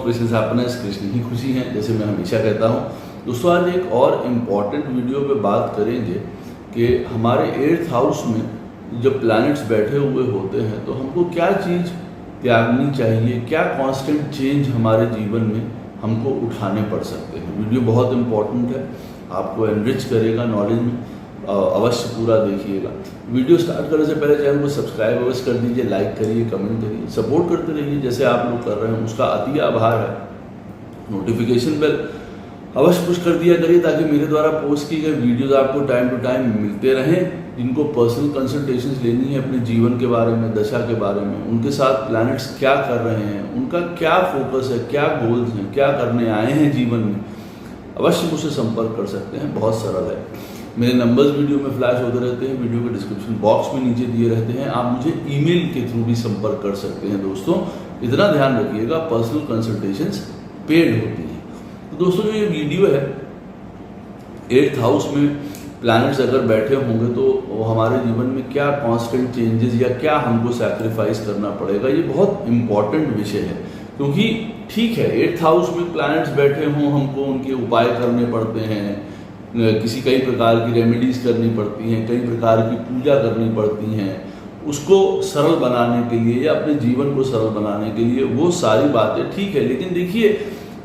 Krishna happiness, Krishna ही खुशी हैं, जैसे मैं हमेशा कहता हूँ। दोस्तों आज एक और इम्पॉर्टेंट वीडियो पे बात करेंगे कि हमारे 8th हाउस में जब प्लैनेट्स बैठे हुए होते हैं तो हमको क्या चीज़ त्यागनी चाहिए, क्या कांस्टेंट चेंज हमारे जीवन में हमको उठाने पड़ सकते हैं। वीडियो बहुत इम्पॉर्टेंट है, आपको एनरिच करेगा नॉलेज में, अवश्य पूरा देखिएगा। वीडियो स्टार्ट करने से पहले चैनल को सब्सक्राइब अवश्य कर दीजिए, लाइक करिए, कमेंट करिए, सपोर्ट करते रहिए जैसे आप लोग कर रहे हैं, उसका अति आभार है। नोटिफिकेशन बेल अवश्य पुश कर दिया करिए ताकि मेरे द्वारा पोस्ट की गई वीडियोज़ आपको टाइम टू टाइम मिलते रहें। जिनको पर्सनल कंसल्टेशंस लेनी है अपने जीवन के बारे में, दशा के बारे में, उनके साथ प्लैनेट्स क्या कर रहे हैं, उनका क्या फोकस है, क्या गोल्स हैं, क्या करने आए हैं जीवन में, अवश्य मुझसे संपर्क कर सकते हैं। बहुत सरल है, मेरे नंबर्स वीडियो में फ्लैश होते रहते हैं, वीडियो के डिस्क्रिप्शन बॉक्स में नीचे दिए रहते हैं। आप मुझे ईमेल के थ्रू भी संपर्क कर सकते हैं। दोस्तों इतना ध्यान रखिएगा, पर्सनल कंसल्टेशंस पेड होती हैं। तो दोस्तों जो ये वीडियो है 8th हाउस में प्लैनेट्स अगर बैठे होंगे तो वो हमारे जीवन में क्या कांस्टेंट चेंजेस या क्या हमको सैक्रिफाइस करना पड़ेगा, ये बहुत इम्पॉर्टेंट विषय है। क्योंकि ठीक है 8th हाउस में प्लैनेट्स बैठे हों, हमको उनके उपाय करने पड़ते हैं, कई प्रकार की रेमेडीज करनी पड़ती हैं, कई प्रकार की पूजा करनी पड़ती हैं उसको सरल बनाने के लिए या अपने जीवन को सरल बनाने के लिए। वो सारी बातें ठीक है, लेकिन देखिए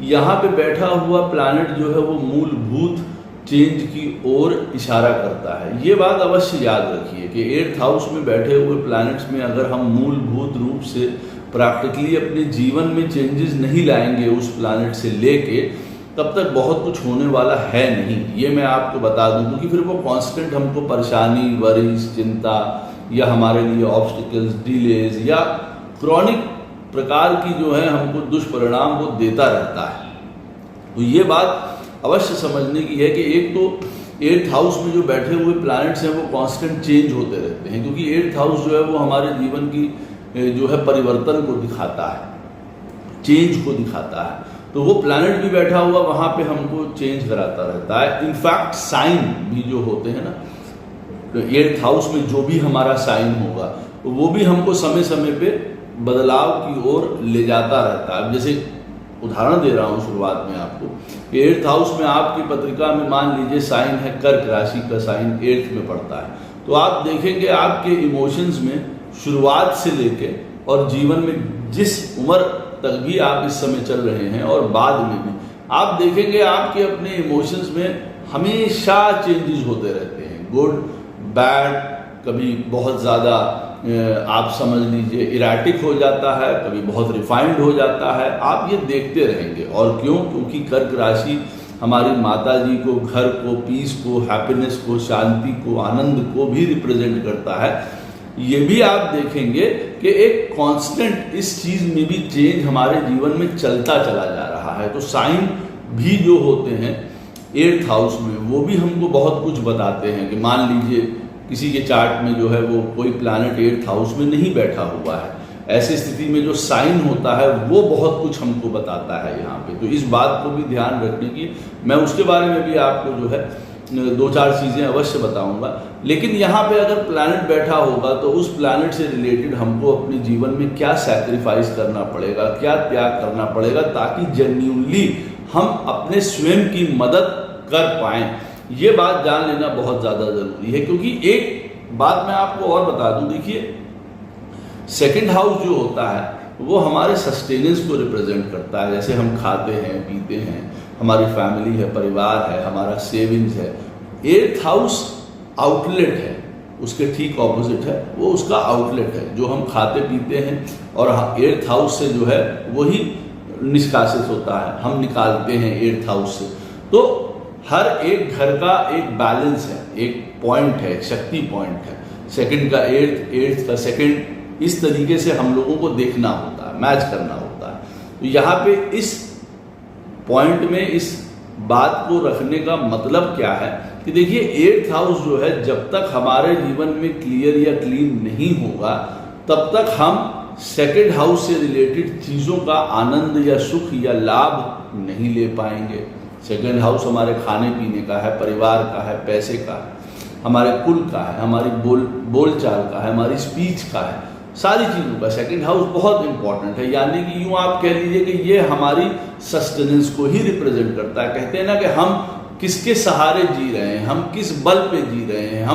यहाँ पे बैठा हुआ प्लैनेट जो है वो मूलभूत चेंज की ओर इशारा करता है। ये बात अवश्य याद रखिए कि 8th हाउस में बैठे हुए प्लैनेट्स में अगर हम मूलभूत रूप से प्रैक्टिकली अपने जीवन में चेंजेस नहीं लाएंगे उस प्लैनेट से लेके, तब तक बहुत कुछ होने वाला है नहीं। ये मैं आपको बता दूं, क्योंकि फिर वो कांस्टेंट हमको परेशानी, वरीज, चिंता या हमारे लिए ऑब्स्टिकल्स, डिलेज या क्रॉनिक प्रकार की जो है हमको दुष्परिणाम वो देता रहता है। तो ये बात अवश्य समझने की है कि एक तो 8th हाउस में जो बैठे हुए प्लैनेट्स हैं वो कांस्टेंट चेंज होते रहते हैं, क्योंकि 8th हाउस जो है वो हमारे जीवन की जो है परिवर्तन को दिखाता है, चेंज को दिखाता है। तो वो प्लैनेट भी बैठा हुआ वहाँ पे हमको चेंज कराता रहता है। इनफैक्ट साइन भी जो होते हैं ना, तो 8th हाउस में जो भी हमारा साइन होगा तो वो भी हमको समय समय पे बदलाव की ओर ले जाता रहता है। जैसे उदाहरण दे रहा हूँ शुरुआत में आपको, 8th हाउस में आपकी पत्रिका में मान लीजिए साइन है कर्क राशि का, साइन 8th में पड़ता है, तो आप देखेंगे आपके इमोशंस में शुरुआत से लेके और जीवन में जिस उम्र तक भी आप इस समय चल रहे हैं और बाद में भी आप देखेंगे आपके अपने इमोशंस में हमेशा चेंजेस होते रहते हैं, गुड बैड। कभी बहुत ज़्यादा आप समझ लीजिए इराटिक हो जाता है, कभी बहुत रिफाइंड हो जाता है, आप ये देखते रहेंगे। और क्यों? क्योंकि कर्क राशि हमारी माता जी को, घर को, पीस को, हैप्पीनेस को, शांति को, आनंद को भी रिप्रेजेंट करता है। ये भी आप देखेंगे कि एक कांस्टेंट इस चीज में भी चेंज हमारे जीवन में चलता चला जा रहा है। तो साइन भी जो होते हैं 8th हाउस में वो भी हमको बहुत कुछ बताते हैं कि मान लीजिए किसी के चार्ट में जो है वो कोई प्लैनेट 8th हाउस में नहीं बैठा हुआ है, ऐसी स्थिति में जो साइन होता है वो बहुत कुछ हमको बताता है यहाँ पे। तो इस बात को भी ध्यान रखने की, मैं उसके बारे में भी आपको जो है 2-4 चीज़ें अवश्य बताऊंगा। लेकिन यहाँ पे अगर प्लैनेट बैठा होगा तो उस प्लैनेट से रिलेटेड हमको अपने जीवन में क्या सैक्रिफाइस करना पड़ेगा, क्या त्याग करना पड़ेगा, ताकि जेन्युइनली हम अपने स्वयं की मदद कर पाएं। ये बात जान लेना बहुत ज़्यादा ज़रूरी है। क्योंकि एक बात मैं आपको और बता दूं, देखिए 2nd हाउस जो होता है वो हमारे सस्टेनेंस को रिप्रेजेंट करता है। जैसे हम खाते हैं, पीते हैं, हमारी फैमिली है, परिवार है, हमारा सेविंग्स है। 8th हाउस आउटलेट है, उसके ठीक ऑपोजिट है, वो उसका आउटलेट है। जो हम खाते पीते हैं और 8th हाउस से जो है वही निष्कासित होता है, हम निकालते हैं 8th हाउस से। तो हर एक घर का एक बैलेंस है, एक पॉइंट है, एक शक्ति पॉइंट है। 2nd का 8th, 8th का 2nd, इस तरीके से हम लोगों को देखना होता है, मैच करना होता है। तो यहाँ पे इस पॉइंट में इस बात को रखने का मतलब क्या है कि देखिए 8th हाउस जो है जब तक हमारे जीवन में क्लियर या क्लीन नहीं होगा तब तक हम 2nd हाउस से रिलेटेड चीज़ों का आनंद या सुख या लाभ नहीं ले पाएंगे। 2nd हाउस हमारे खाने पीने का है, परिवार का है, पैसे का है, हमारे कुल का है, हमारी बोलचाल का है, हमारी स्पीच का है, सारी चीज़ों का सेकंड हाउस बहुत इंपॉर्टेंट है। यानी कि यूँ आप कह लीजिए कि ये हमारी सस्टेनेंस को ही रिप्रेजेंट करता है। कहते हैं ना कि हम किसके सहारे जी रहे हैं, हम किस बल पे जी रहे हैं,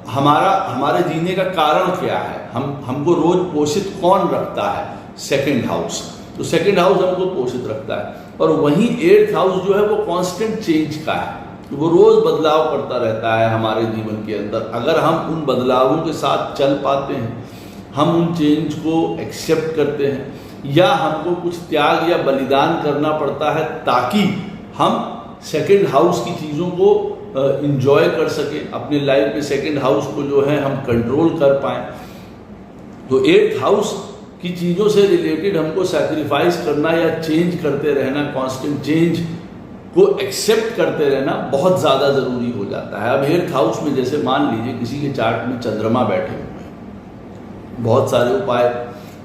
हमारे जीने का कारण क्या है, हमको रोज पोषित कौन रखता है, सेकंड हाउस। तो सेकंड हाउस हमको पोषित रखता है। और वहीं 8th हाउस जो है वो कांस्टेंट चेंज का है, वो रोज बदलाव करता रहता है हमारे जीवन के अंदर। अगर हम उन बदलावों के साथ चल पाते हैं, हम उन चेंज को एक्सेप्ट करते हैं, या हमको कुछ त्याग या बलिदान करना पड़ता है ताकि हम सेकंड हाउस की चीज़ों को इंजॉय कर सके, अपने लाइफ में सेकंड हाउस को जो है हम कंट्रोल कर पाएँ। तो 8th हाउस की चीज़ों से रिलेटेड हमको सैक्रिफाइस करना या चेंज करते रहना, कांस्टेंट चेंज को एक्सेप्ट करते रहना बहुत ज़्यादा ज़रूरी हो जाता है। अब 8th हाउस में जैसे मान लीजिए किसी के चार्ट में चंद्रमा बैठे हुए हैं, बहुत सारे उपाय,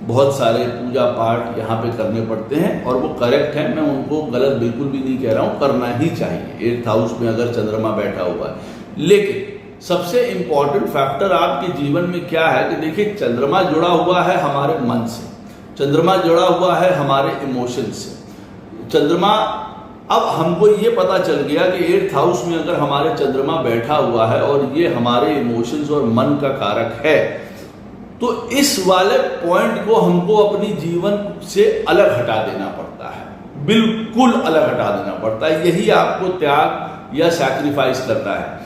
बहुत सारे पूजा पाठ यहाँ पे करने पड़ते हैं और वो करेक्ट है, मैं उनको गलत बिल्कुल भी नहीं कह रहा हूँ, करना ही चाहिए 8th हाउस में अगर चंद्रमा बैठा हुआ है। लेकिन सबसे इम्पॉर्टेंट फैक्टर आपके जीवन में क्या है कि देखिए, चंद्रमा जुड़ा हुआ है हमारे मन से, चंद्रमा जुड़ा हुआ है हमारे इमोशन से। चंद्रमा, अब हमको ये पता चल गया कि 8th हाउस में अगर हमारे चंद्रमा बैठा हुआ है और ये हमारे इमोशंस और मन का कारक है, तो इस वाले पॉइंट को हमको अपनी जीवन से अलग हटा देना पड़ता है, बिल्कुल अलग हटा देना पड़ता है। यही आपको त्याग या सैक्रिफाइस करना है।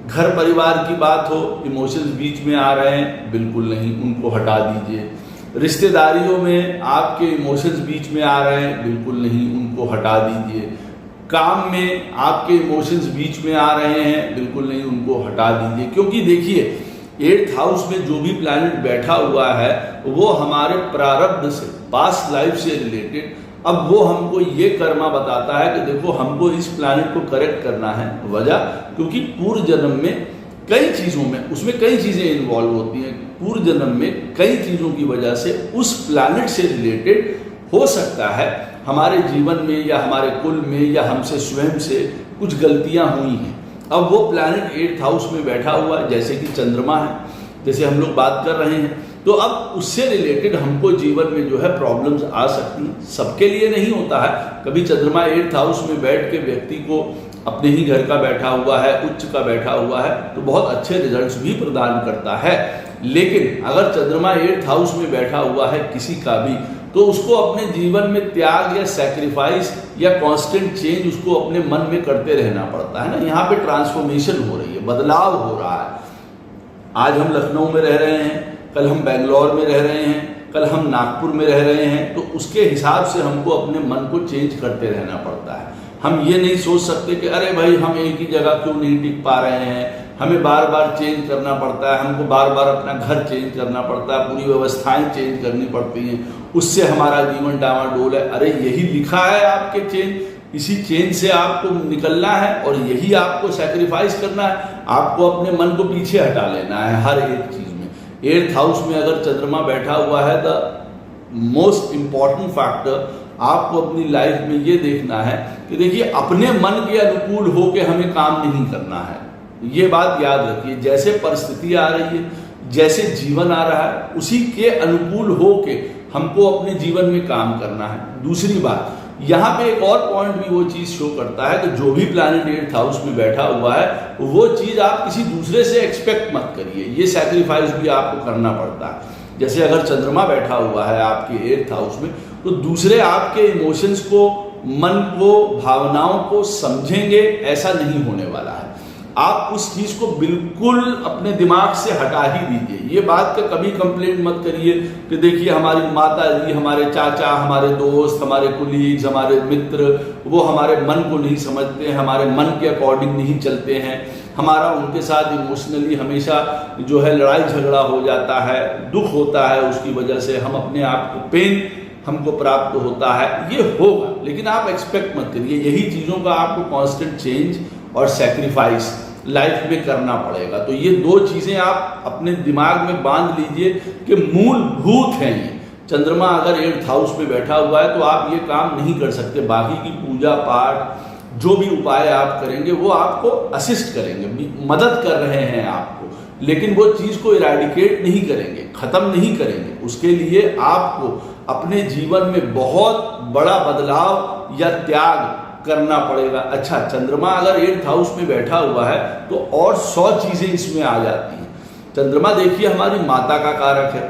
घर परिवार की बात हो, इमोशंस बीच में आ रहे हैं, बिल्कुल नहीं, उनको हटा दीजिए। रिश्तेदारियों में आपके इमोशंस बीच में आ रहे हैं, बिल्कुल नहीं, उनको हटा दीजिए। काम में आपके इमोशंस बीच में आ रहे हैं, बिल्कुल नहीं, उनको हटा दीजिए। क्योंकि देखिए, 8th हाउस में जो भी प्लैनेट बैठा हुआ है वो हमारे प्रारब्ध से, पास्ट लाइफ से रिलेटेड, अब वो हमको ये कर्मा बताता है कि देखो हमको इस प्लैनेट को करेक्ट करना है। वजह, क्योंकि पूर्व जन्म में कई चीज़ों में, उसमें कई चीज़ें इन्वॉल्व होती हैं। पूर्व जन्म में कई चीज़ों की वजह से उस प्लैनेट से रिलेटेड हो सकता है हमारे जीवन में या हमारे कुल में या हमसे स्वयं से कुछ गलतियां हुई हैं। अब वो प्लैनेट 8th हाउस में बैठा हुआ है, जैसे कि चंद्रमा है, जैसे हम लोग बात कर रहे हैं, तो अब उससे रिलेटेड हमको जीवन में जो है प्रॉब्लम्स आ सकती हैं। सबके लिए नहीं होता है। कभी चंद्रमा 8th हाउस में बैठ के व्यक्ति को अपने ही घर का बैठा हुआ है, उच्च का बैठा हुआ है, तो बहुत अच्छे रिजल्ट्स भी प्रदान करता है। लेकिन अगर चंद्रमा 8th हाउस में बैठा हुआ है किसी का भी, तो उसको अपने जीवन में त्याग या सैक्रिफाइस या कांस्टेंट चेंज उसको अपने मन में करते रहना पड़ता है ना। यहाँ पे ट्रांसफॉर्मेशन हो रही है, बदलाव हो रहा है। आज हम लखनऊ में रह रहे हैं, कल हम बेंगलोर में रह रहे हैं, कल हम नागपुर में रह रहे हैं, तो उसके हिसाब से हमको अपने मन को चेंज करते रहना पड़ता है। हम ये नहीं सोच सकते कि अरे भाई हम एक ही जगह क्यों नहीं टिक पा रहे हैं, हमें बार बार चेंज करना पड़ता है, हमको बार बार अपना घर चेंज करना पड़ता है, पूरी व्यवस्थाएं चेंज करनी पड़ती हैं, उससे हमारा जीवन डामाडोल है। अरे यही लिखा है आपके चेंज, इसी चेंज से आपको निकलना है और यही आपको सैक्रिफाइस करना है। आपको अपने मन को पीछे हटा लेना है हर एक चीज में। 8th हाउस में अगर चंद्रमा बैठा हुआ है, द मोस्ट इंपॉर्टेंट फैक्टर आपको अपनी लाइफ में ये देखना है कि देखिए, अपने मन के अनुकूल होके हमें काम नहीं करना है। ये बात याद रखिए, जैसे परिस्थिति आ रही है, जैसे जीवन आ रहा है, उसी के अनुकूल होके हमको अपने जीवन में काम करना है। दूसरी बात, यहाँ पे एक और पॉइंट भी वो चीज शो करता है कि जो भी प्लैनेट 8th हाउस में बैठा हुआ है, वो चीज आप किसी दूसरे से एक्सपेक्ट मत करिए। ये सैक्रिफाइस भी आपको करना पड़ता है। जैसे अगर चंद्रमा बैठा हुआ है आपके 8th हाउस में, तो दूसरे आपके इमोशंस को, मन को, भावनाओं को समझेंगे, ऐसा नहीं होने वाला है। आप उस चीज को बिल्कुल अपने दिमाग से हटा ही दीजिए। ये बात का कभी कंप्लेंट मत करिए कि देखिए हमारी माता जी, हमारे चाचा, हमारे दोस्त, हमारे कुलीग्स, हमारे मित्र, वो हमारे मन को नहीं समझते हैं, हमारे मन के अकॉर्डिंग नहीं चलते हैं, हमारा उनके साथ इमोशनली हमेशा जो है लड़ाई झगड़ा हो जाता है, दुख होता है, उसकी वजह से हम अपने आप को पेन हमको प्राप्त होता है। ये होगा, लेकिन आप एक्सपेक्ट मत करिए। यही चीज़ों का आपको कांस्टेंट चेंज और सैक्रिफाइस लाइफ में करना पड़ेगा। तो ये दो चीजें आप अपने दिमाग में बांध लीजिए कि मूलभूत हैं ये। चंद्रमा अगर 8th हाउस में बैठा हुआ है तो आप ये काम नहीं कर सकते। बाकी की पूजा पाठ जो भी उपाय आप करेंगे वो आपको असिस्ट करेंगे, मदद कर रहे हैं आपको, लेकिन वो चीज़ को इरेडिकेट नहीं करेंगे, ख़त्म नहीं करेंगे। उसके लिए आपको अपने जीवन में बहुत बड़ा बदलाव या त्याग करना पड़ेगा। अच्छा, चंद्रमा अगर 8th हाउस में बैठा हुआ है तो और 100 चीज़ें इसमें आ जाती हैं। चंद्रमा देखिए हमारी माता का कारक है।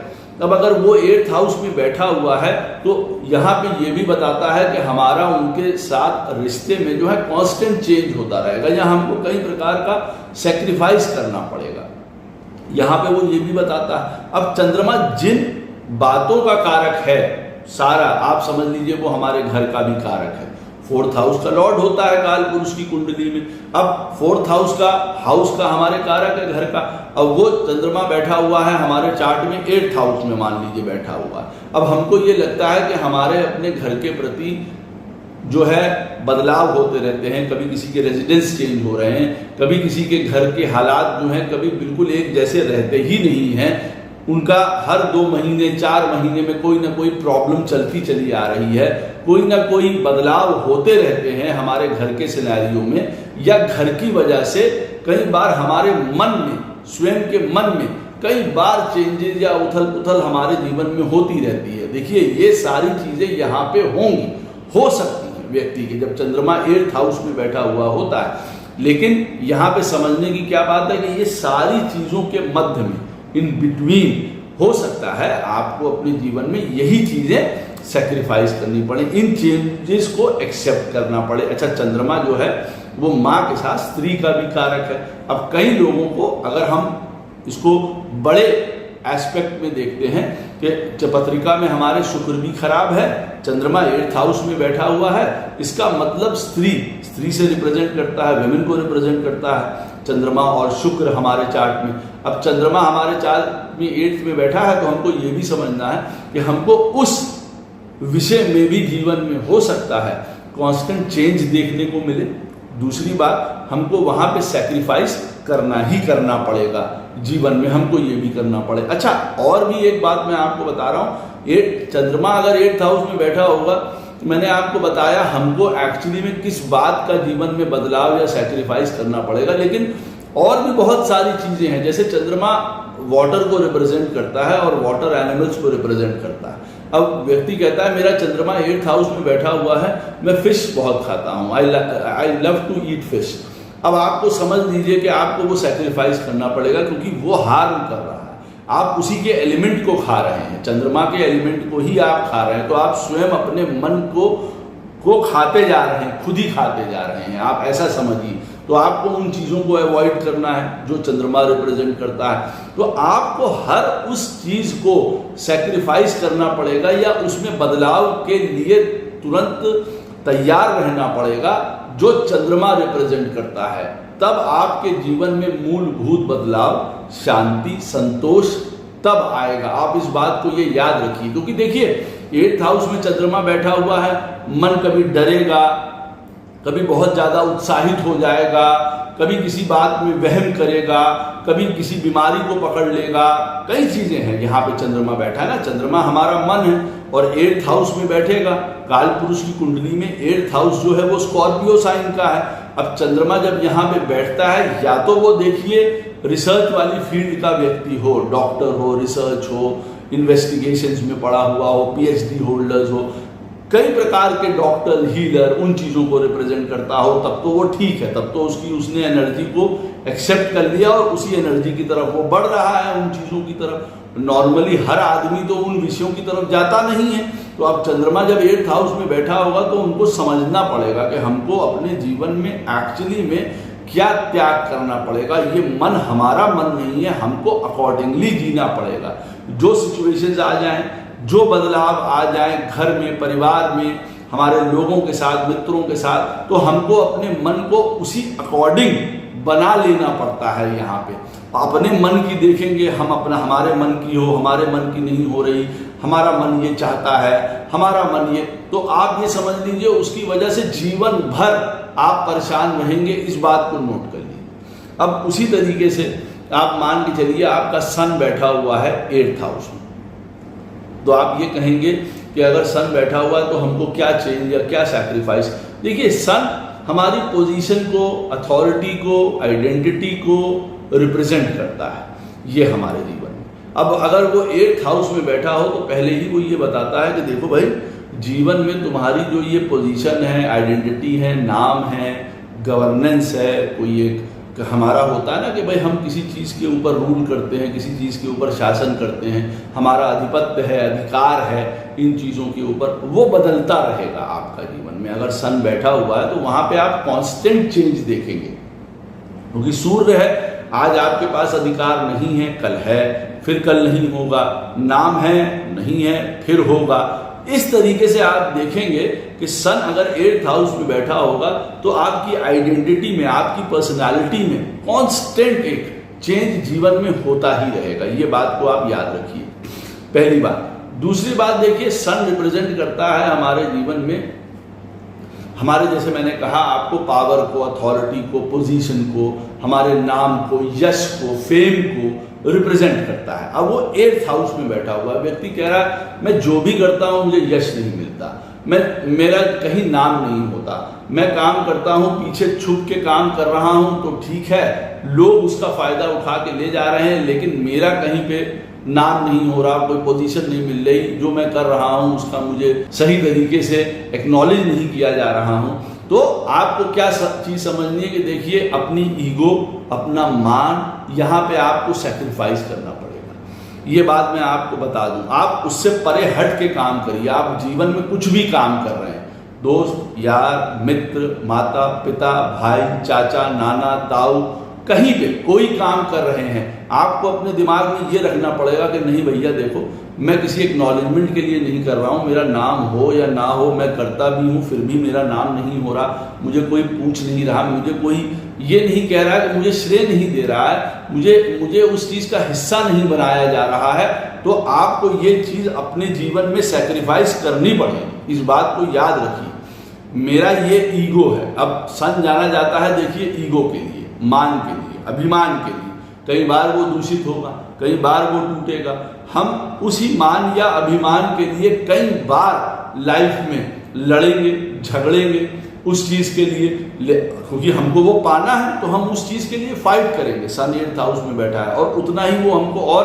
अब अगर वो 8th हाउस में बैठा हुआ है तो यहाँ पे ये भी बताता है कि हमारा उनके साथ रिश्ते में जो है कांस्टेंट चेंज होता रहेगा, या हमको कई प्रकार का सेक्रीफाइस करना पड़ेगा। यहाँ पे वो ये भी बताता है। अब चंद्रमा जिन बातों का कारक है सारा, आप समझ लीजिए वो हमारे घर का भी कारक है। 4th हाउस का लॉर्ड होता है काल पुरुष की कुंडली में। अब 4th हाउस का हमारे कारक है घर का। अब वो चंद्रमा बैठा हुआ है हमारे चार्ट में 8th हाउस में, मान लीजिए बैठा हुआ है। अब हमको ये लगता है कि हमारे अपने घर के प्रति जो है बदलाव होते रहते हैं, कभी किसी के रेजिडेंस चेंज हो रहे हैं, कभी किसी के घर के हालात जो हैं कभी बिल्कुल एक जैसे रहते ही नहीं हैं। उनका हर 2 महीने 4 महीने में कोई ना कोई प्रॉब्लम चलती चली आ रही है, कोई ना कोई बदलाव होते रहते हैं हमारे घर के सिनेरियो में, या घर की वजह से कई बार हमारे मन में, स्वयं के मन में कई बार चेंजेस या उथल पुथल हमारे जीवन में होती रहती है। देखिए ये सारी चीजें यहाँ पे होंगी, हो सकती हैं व्यक्ति के, जब चंद्रमा 8th हाउस में बैठा हुआ होता है। लेकिन यहाँ पे समझने की क्या बात है कि ये सारी चीजों के मध्य में, इन बिटवीन, हो सकता है आपको अपने जीवन में यही चीजें सेक्रीफाइस करनी पड़े, इन चेंजेस को एक्सेप्ट करना पड़े। अच्छा, चंद्रमा जो है वो माँ के साथ स्त्री का भी कारक है। अब कई लोगों को अगर हम इसको बड़े एस्पेक्ट में देखते हैं कि पत्रिका में हमारे शुक्र भी खराब है, चंद्रमा 8th हाउस में बैठा हुआ है, इसका मतलब स्त्री से रिप्रेजेंट करता है, वुमेन को रिप्रेजेंट करता है चंद्रमा और शुक्र हमारे चार्ट में। अब चंद्रमा हमारे चार्ट में 8th में बैठा है तो हमको ये भी समझना है कि हमको उस विषय में भी जीवन में हो सकता है कांस्टेंट चेंज देखने को मिले। दूसरी बात, हमको वहां पे सैक्रिफाइस करना ही करना पड़ेगा जीवन में, हमको ये भी करना पड़े। अच्छा, और भी एक बात मैं आपको बता रहा हूँ, चंद्रमा अगर 8th हाउस में बैठा होगा तो मैंने आपको बताया हमको एक्चुअली में किस बात का जीवन में बदलाव या सैक्रिफाइस करना पड़ेगा। लेकिन और भी बहुत सारी चीजें हैं, जैसे चंद्रमा वाटर को रिप्रेजेंट करता है और वाटर एनिमल्स को रिप्रेजेंट करता है। अब व्यक्ति कहता है मेरा चंद्रमा 8th हाउस में बैठा हुआ है, मैं फिश बहुत खाता हूँ, I love to eat fish. अब आपको समझ लीजिए कि आपको वो सैक्रिफाइस करना पड़ेगा क्योंकि वो हार्म कर रहा है, आप उसी के एलिमेंट को खा रहे हैं, चंद्रमा के एलिमेंट को ही आप खा रहे हैं, तो आप स्वयं अपने मन को खाते जा रहे हैं, खुद ही खाते जा रहे हैं, आप ऐसा समझिए। तो आपको उन चीज़ों को अवॉइड करना है जो चंद्रमा रिप्रेजेंट करता है। तो आपको हर उस चीज़ को सैक्रिफाइस करना पड़ेगा या उसमें बदलाव के लिए तुरंत तैयार रहना पड़ेगा जो चंद्रमा रिप्रेजेंट करता है। तब आपके जीवन में मूलभूत बदलाव, शांति, संतोष तब आएगा। आप इस बात को ये याद रखिए, क्योंकि देखिए 8th हाउस में चंद्रमा बैठा हुआ है, मन कभी डरेगा, कभी बहुत ज्यादा उत्साहित हो जाएगा, कभी किसी बात में वहम करेगा, कभी किसी बीमारी को पकड़ लेगा, कई चीजें हैं। यहाँ पे चंद्रमा बैठा है ना, चंद्रमा हमारा मन है और 8th हाउस में बैठेगा। काल पुरुष की कुंडली में 8th हाउस जो है वो स्कॉर्पियो साइन का है। अब चंद्रमा जब यहाँ पे बैठता है, या तो वो देखिए रिसर्च वाली फील्ड का व्यक्ति हो, डॉक्टर हो, रिसर्च हो, इन्वेस्टिगेशंस में पढ़ा हुआ हो, PhD होल्डर्स हो, कई प्रकार के डॉक्टर, हीलर, उन चीज़ों को रिप्रेजेंट करता हो, तब तो वो ठीक है, तब तो उसने एनर्जी को एक्सेप्ट कर लिया और उसी एनर्जी की तरफ वो बढ़ रहा है, उन चीज़ों की तरफ। नॉर्मली हर आदमी तो उन विषयों की तरफ जाता नहीं है। तो अब चंद्रमा जब 8th हाउस में बैठा होगा तो उनको समझना पड़ेगा कि हमको अपने जीवन में एक्चुअली में क्या त्याग करना पड़ेगा। ये मन हमारा मन नहीं है, हमको अकॉर्डिंगली जीना पड़ेगा। जो सिचुएशंस आ जाएं, जो बदलाव आ जाए घर में, परिवार में, हमारे लोगों के साथ, मित्रों के साथ, तो हमको अपने मन को उसी अकॉर्डिंग बना लेना पड़ता है। यहाँ पे अपने मन की देखेंगे हम, हमारे मन की हो, हमारे मन की नहीं हो रही, हमारा मन ये चाहता है, हमारा मन ये, तो आप ये समझ लीजिए उसकी वजह से जीवन भर आप परेशान रहेंगे। इस बात को नोट कर लीजिए। अब उसी तरीके से आप मान के चलिए आपका सन बैठा हुआ है 8th हाउस में, तो आप ये कहेंगे कि अगर सन बैठा हुआ है तो हमको क्या चेंज या क्या सैक्रिफाइस। देखिए सन हमारी पोजीशन को, अथॉरिटी को, आइडेंटिटी को रिप्रेजेंट करता है। ये हमारे जीवन में। अब अगर वो 8th हाउस में बैठा हो तो पहले ही वो ये बताता है कि देखो भाई, जीवन में तुम्हारी जो ये पोजीशन है, आइडेंटिटी है, नाम है, गवर्नेंस है, कोई एक हमारा होता है ना कि भाई हम किसी चीज़ के ऊपर रूल करते हैं, किसी चीज़ के ऊपर शासन करते हैं, हमारा अधिपत्य है, अधिकार है इन चीज़ों के ऊपर, वो बदलता रहेगा आपका जीवन में। अगर सन बैठा हुआ है तो वहाँ पे आप कांस्टेंट चेंज देखेंगे, क्योंकि सूर्य है, आज आपके पास अधिकार नहीं है, कल है, फिर कल नहीं होगा, नाम है, नहीं है, फिर होगा। इस तरीके से आप देखेंगे कि सन अगर 8th हाउस में बैठा होगा तो आपकी आइडेंटिटी में, आपकी पर्सनालिटी में कांस्टेंट एक चेंज जीवन में होता ही रहेगा। ये बात को आप याद रखिए, पहली बात। दूसरी बात देखिए, सन रिप्रेजेंट करता है हमारे जीवन में हमारे, जैसे मैंने कहा आपको, पावर को, अथॉरिटी को, पोजीशन को, हमारे नाम को, यश को, फेम को रिप्रेजेंट करता है। अब वो 8th हाउस में बैठा हुआ है, व्यक्ति कह रहा है मैं जो भी करता हूँ मुझे यश नहीं मिलता, मेरा कहीं नाम नहीं होता, मैं काम करता हूँ पीछे छुप के काम कर रहा हूँ तो ठीक है, लोग उसका फायदा उठा के ले जा रहे हैं, लेकिन मेरा कहीं पे नाम नहीं हो रहा, कोई पोजीशन नहीं मिल रही, जो मैं कर रहा हूँ उसका मुझे सही तरीके से एक्नॉलेज नहीं किया जा रहा हूँ। तो आपको क्या चीज समझनी है कि देखिए, अपनी ईगो, अपना मान, यहाँ पे आपको सैक्रिफाइस करना पड़ेगा। ये बात मैं आपको बता दूं, आप उससे परे हट के काम करिए। आप जीवन में कुछ भी काम कर रहे हैं, दोस्त, यार, मित्र, माता पिता, भाई, चाचा, नाना, ताऊ, कहीं पे कोई काम कर रहे हैं, आपको अपने दिमाग में ये रखना पड़ेगा कि नहीं भैया देखो, मैं किसी एक्नॉलेजमेंट के लिए नहीं कर रहा हूँ, मेरा नाम हो या ना हो, मैं करता भी हूँ फिर भी मेरा नाम नहीं हो रहा, मुझे कोई पूछ नहीं रहा, मुझे कोई ये नहीं कह रहा है कि मुझे श्रेय नहीं दे रहा है, मुझे उस चीज़ का हिस्सा नहीं बनाया जा रहा है। तो आपको ये चीज़ अपने जीवन में सैक्रिफाइस करनी पड़ेगी, इस बात को याद रखिए। मेरा ये ईगो है, अब सन जाना जाता है देखिए ईगो के लिए, मान के लिए, अभिमान के लिए। कई बार वो दूषित होगा, कई बार वो टूटेगा, हम उसी मान या अभिमान के लिए कई बार लाइफ में लड़ेंगे, झगड़ेंगे उस चीज के लिए, क्योंकि हमको वो पाना है तो हम उस चीज के लिए फाइट करेंगे। सन 8th हाउस में बैठा है और उतना ही वो हमको और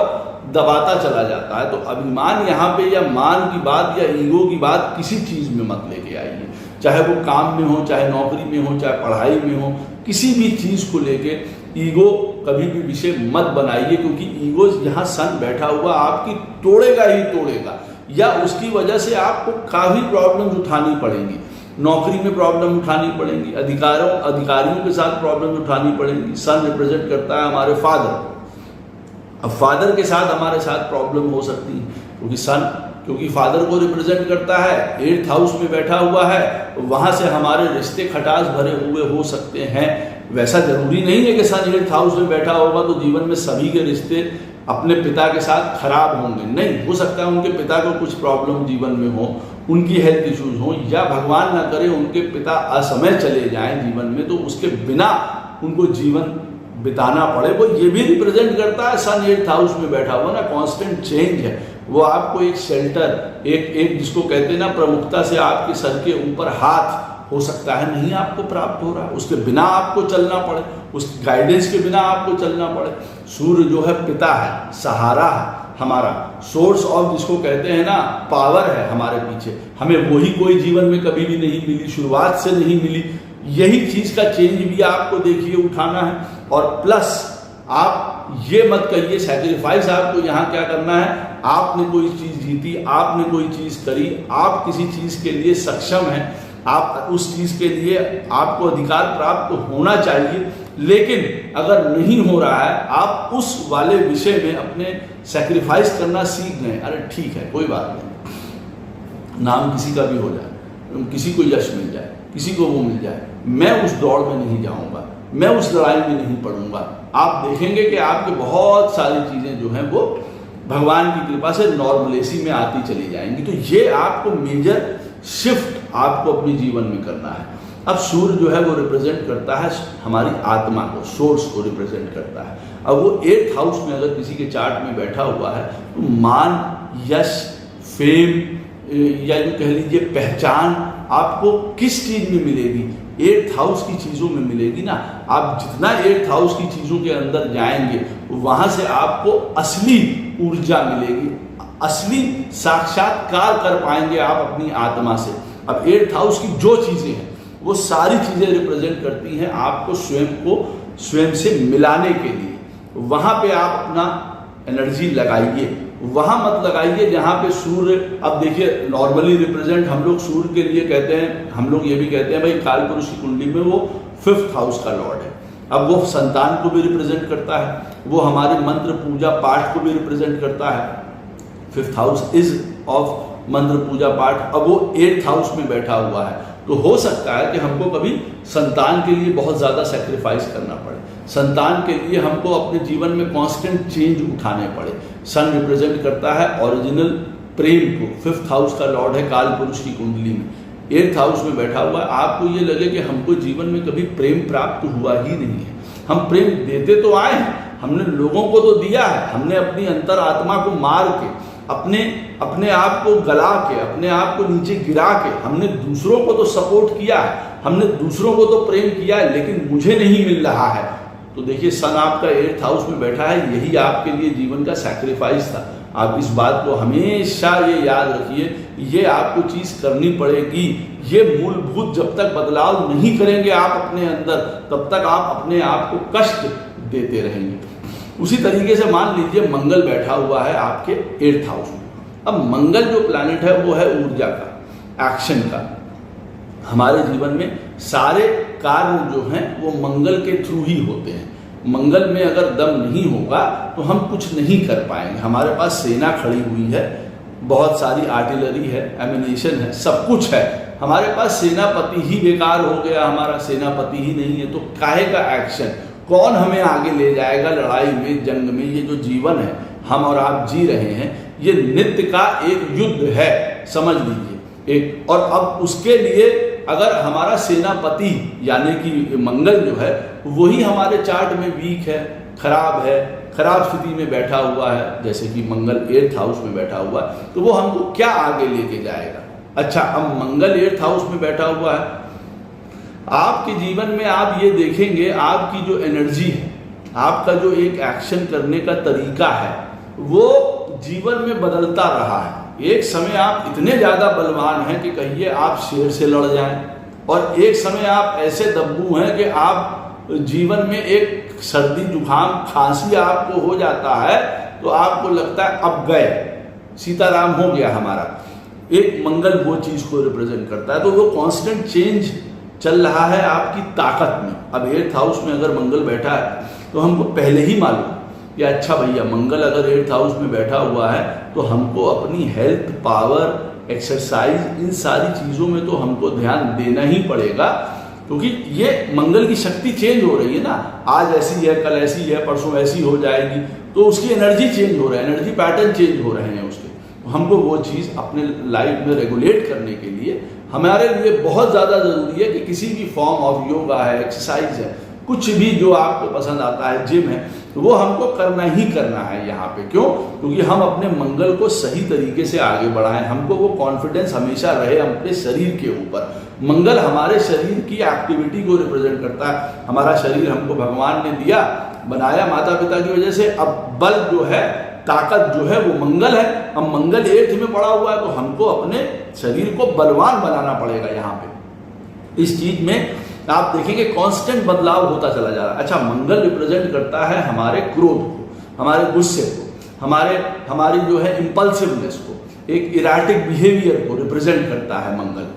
दबाता चला जाता है। तो अभिमान यहाँ पे या मान की बात या ईगो की बात किसी चीज में मत लेके आइए, चाहे वो काम में हो, चाहे नौकरी में हो, चाहे पढ़ाई में हो, किसी भी चीज को लेके ईगो कभी भी विषय मत बनाइए, क्योंकि ईगो यहाँ सन बैठा हुआ आपकी तोड़ेगा ही तोड़ेगा, या उसकी वजह से आपको काफी प्रॉब्लम्स उठानी पड़ेंगी, नौकरी में प्रॉब्लम उठानी पड़ेंगी, अधिकारियों के साथ प्रॉब्लम उठानी पड़ेंगी। सन रिप्रेजेंट करता है हमारे फादर, अब फादर के साथ हमारे साथ प्रॉब्लम हो सकती है, क्योंकि फादर को रिप्रेजेंट करता है, 8th हाउस में बैठा हुआ है, वहां से हमारे रिश्ते खटास भरे हुए हो सकते हैं। वैसा जरूरी नहीं है कि सन 8th हाउस में बैठा होगा तो जीवन में सभी के रिश्ते अपने पिता के साथ खराब होंगे, नहीं हो सकता है उनके पिता को कुछ प्रॉब्लम जीवन में हो, उनकी हेल्थ इश्यूज हो, या भगवान ना करे उनके पिता असमय चले जाएं जीवन में, तो उसके बिना उनको जीवन बिताना पड़े। वो ये भी रिप्रेजेंट करता है सन 8th हाउस में बैठा हुआ ना, कांस्टेंट चेंज है, वो आपको एक शेल्टर, एक जिसको कहते हैं ना प्रमुखता से आपके सर के ऊपर हाथ हो सकता है नहीं आपको प्राप्त हो रहा, उसके बिना आपको चलना पड़े, उस गाइडेंस के बिना आपको चलना पड़े। सूर्य जो है पिता है, सहारा है, हमारा सोर्स ऑफ, जिसको कहते हैं ना पावर है हमारे पीछे, हमें वही कोई जीवन में कभी भी नहीं मिली, शुरुआत से नहीं मिली। यही चीज का चेंज भी आपको देखिए उठाना है। और प्लस आप ये मत कहिए, सैक्रिफाइस आपको यहाँ क्या करना है, आपने कोई चीज जीती, आपने कोई चीज करी, आप किसी चीज के लिए सक्षम हैं, आप उस चीज के लिए आपको अधिकार प्राप्त होना चाहिए, लेकिन अगर नहीं हो रहा है आप उस वाले विषय में अपने सैक्रिफाइस करना सीख गए। अरे ठीक है, कोई बात नहीं, नाम किसी का भी हो जाए, किसी को यश मिल जाए, किसी को वो मिल जाए, मैं उस दौड़ में नहीं जाऊंगा, मैं उस लड़ाई में नहीं पड़ूंगा। आप देखेंगे कि आपके बहुत सारी चीजें जो हैं वो भगवान की कृपा से नॉर्मलेसी में आती चली जाएंगी। तो ये आपको मेजर शिफ्ट आपको अपने जीवन में करना है। अब सूर्य जो है वो रिप्रेजेंट करता है हमारी आत्मा को, सोर्स को रिप्रेजेंट करता है। अब वो 8th हाउस में अगर किसी के चार्ट में बैठा हुआ है तो मान, यश, फेम, या जो कह लीजिए पहचान आपको किस चीज में मिलेगी, एट्थ हाउस की चीज़ों में मिलेगी ना। आप जितना एट्थ हाउस की चीज़ों के अंदर जाएंगे वहाँ से आपको असली ऊर्जा मिलेगी, असली साक्षात्कार कर पाएंगे आप अपनी आत्मा से। अब एट्थ हाउस की जो चीज़ें हैं वो सारी चीज़ें रिप्रेजेंट करती हैं आपको स्वयं से मिलाने के लिए। वहाँ पे आप अपना एनर्जी लगाइए, वहाँ मत लगाइए जहाँ पे सूर्य, अब देखिए नॉर्मली रिप्रेजेंट हम लोग सूर्य के लिए कहते हैं, हम लोग ये भी कहते हैं भाई काल पुरुष की कुंडली में वो 5th हाउस का लॉर्ड है। अब वो संतान को भी रिप्रेजेंट करता है, वो हमारे मंत्र पूजा पाठ को भी रिप्रेजेंट करता है। 5th हाउस इज ऑफ मंत्र पूजा पाठ। अब वो 8th हाउस में बैठा हुआ है, तो हो सकता है कि हमको कभी संतान के लिए बहुत ज़्यादा सेक्रीफाइस करना पड़े, संतान के लिए हमको अपने जीवन में कांस्टेंट चेंज उठाने पड़े। सन रिप्रेजेंट करता है ओरिजिनल प्रेम को, 5th हाउस का लॉर्ड है काल पुरुष की कुंडली में, 8th हाउस में बैठा हुआ है। आपको ये लगे कि हमको जीवन में कभी प्रेम प्राप्त हुआ ही नहीं है, हम प्रेम देते तो आए हैं, हमने लोगों को तो दिया है, हमने अपनी अंतरात्मा को मार के, अपने आप को गला के, अपने आप को नीचे गिरा के हमने दूसरों को तो सपोर्ट किया है, हमने दूसरों को तो प्रेम किया है, लेकिन मुझे नहीं मिल रहा है। तो देखिए सन आपका 8th हाउस में बैठा है, यही आपके लिए जीवन का सैक्रिफाइस था। आप इस बात को हमेशा ये याद रखिए, ये आपको चीज़ करनी पड़ेगी। ये मूलभूत जब तक बदलाव नहीं करेंगे आप अपने अंदर, तब तक आप अपने आप को कष्ट देते रहेंगे। उसी तरीके से मान लीजिए मंगल बैठा हुआ है आपके 8th हाउस में। अब मंगल जो प्लैनेट है वो है ऊर्जा का, एक्शन का। हमारे जीवन में सारे कार्य जो हैं वो मंगल के थ्रू ही होते हैं। मंगल में अगर दम नहीं होगा तो हम कुछ नहीं कर पाएंगे। हमारे पास सेना खड़ी हुई है, बहुत सारी आर्टिलरी है, एमिनेशन है, सब कुछ है, हमारे पास सेनापति ही बेकार हो गया, हमारा सेनापति ही नहीं है, तो काहे का एक्शन? कौन हमें आगे ले जाएगा लड़ाई में, जंग में? ये जो जीवन है हम और आप जी रहे हैं, ये नित्य का एक युद्ध है, समझ लीजिए एक। और अब उसके लिए अगर हमारा सेनापति यानी कि मंगल जो है वही हमारे चार्ट में वीक है, खराब है, खराब स्थिति में बैठा हुआ है, जैसे कि मंगल 8th हाउस में बैठा हुआ है, तो वो हमको क्या आगे लेके जाएगा? अच्छा, अब मंगल 8th हाउस में बैठा हुआ है, आपके जीवन में आप ये देखेंगे आपकी जो एनर्जी है, आपका जो एक एक्शन करने का तरीका है, वो जीवन में बदलता रहा है। एक समय आप इतने ज़्यादा बलवान हैं कि कहिए आप शेर से लड़ जाएं, और एक समय आप ऐसे दब्बू हैं कि आप जीवन में एक सर्दी जुकाम खांसी आपको हो जाता है तो आपको लगता है अब गए, सीताराम हो गया हमारा। एक मंगल वो चीज़ को रिप्रेजेंट करता है, तो वो कांस्टेंट चेंज चल रहा है आपकी ताकत में। अब 8th हाउस में अगर मंगल बैठा है तो हमको पहले ही मालूम कि अच्छा भैया मंगल अगर 8th हाउस में बैठा हुआ है तो हमको अपनी हेल्थ, पावर, एक्सरसाइज, इन सारी चीज़ों में तो हमको ध्यान देना ही पड़ेगा, क्योंकि ये मंगल की शक्ति चेंज हो रही है ना। आज ऐसी है, कल ऐसी है, परसों ऐसी हो जाएगी, तो उसकी एनर्जी चेंज हो रहा है, एनर्जी पैटर्न चेंज हो रहे हैं उसके। हमको वो चीज़ अपने लाइफ में रेगुलेट करने के लिए हमारे लिए बहुत ज़्यादा ज़रूरी है कि किसी भी फॉर्म ऑफ योगा है, एक्सरसाइज है, कुछ भी जो आपको पसंद आता है, जिम है, तो वो हमको करना ही करना है यहाँ पे। क्यों? क्योंकि हम अपने मंगल को सही तरीके से आगे बढ़ाएं, हमको वो कॉन्फिडेंस हमेशा रहे अपने शरीर के ऊपर। मंगल हमारे शरीर की एक्टिविटी को रिप्रेजेंट करता है। हमारा शरीर हमको भगवान ने दिया, बनाया माता पिता की वजह से। अब बल जो है, ताकत जो है वो मंगल है। अब मंगल 8th में पड़ा हुआ है तो हमको अपने शरीर को बलवान बनाना पड़ेगा। यहाँ पे इस चीज में आप देखेंगे कांस्टेंट बदलाव होता चला जा रहा है। अच्छा, मंगल रिप्रेजेंट करता है हमारे क्रोध को, हमारे गुस्से को, हमारी जो है इंपल्सिवनेस को, एक इराटिक बिहेवियर को रिप्रेजेंट करता है मंगल।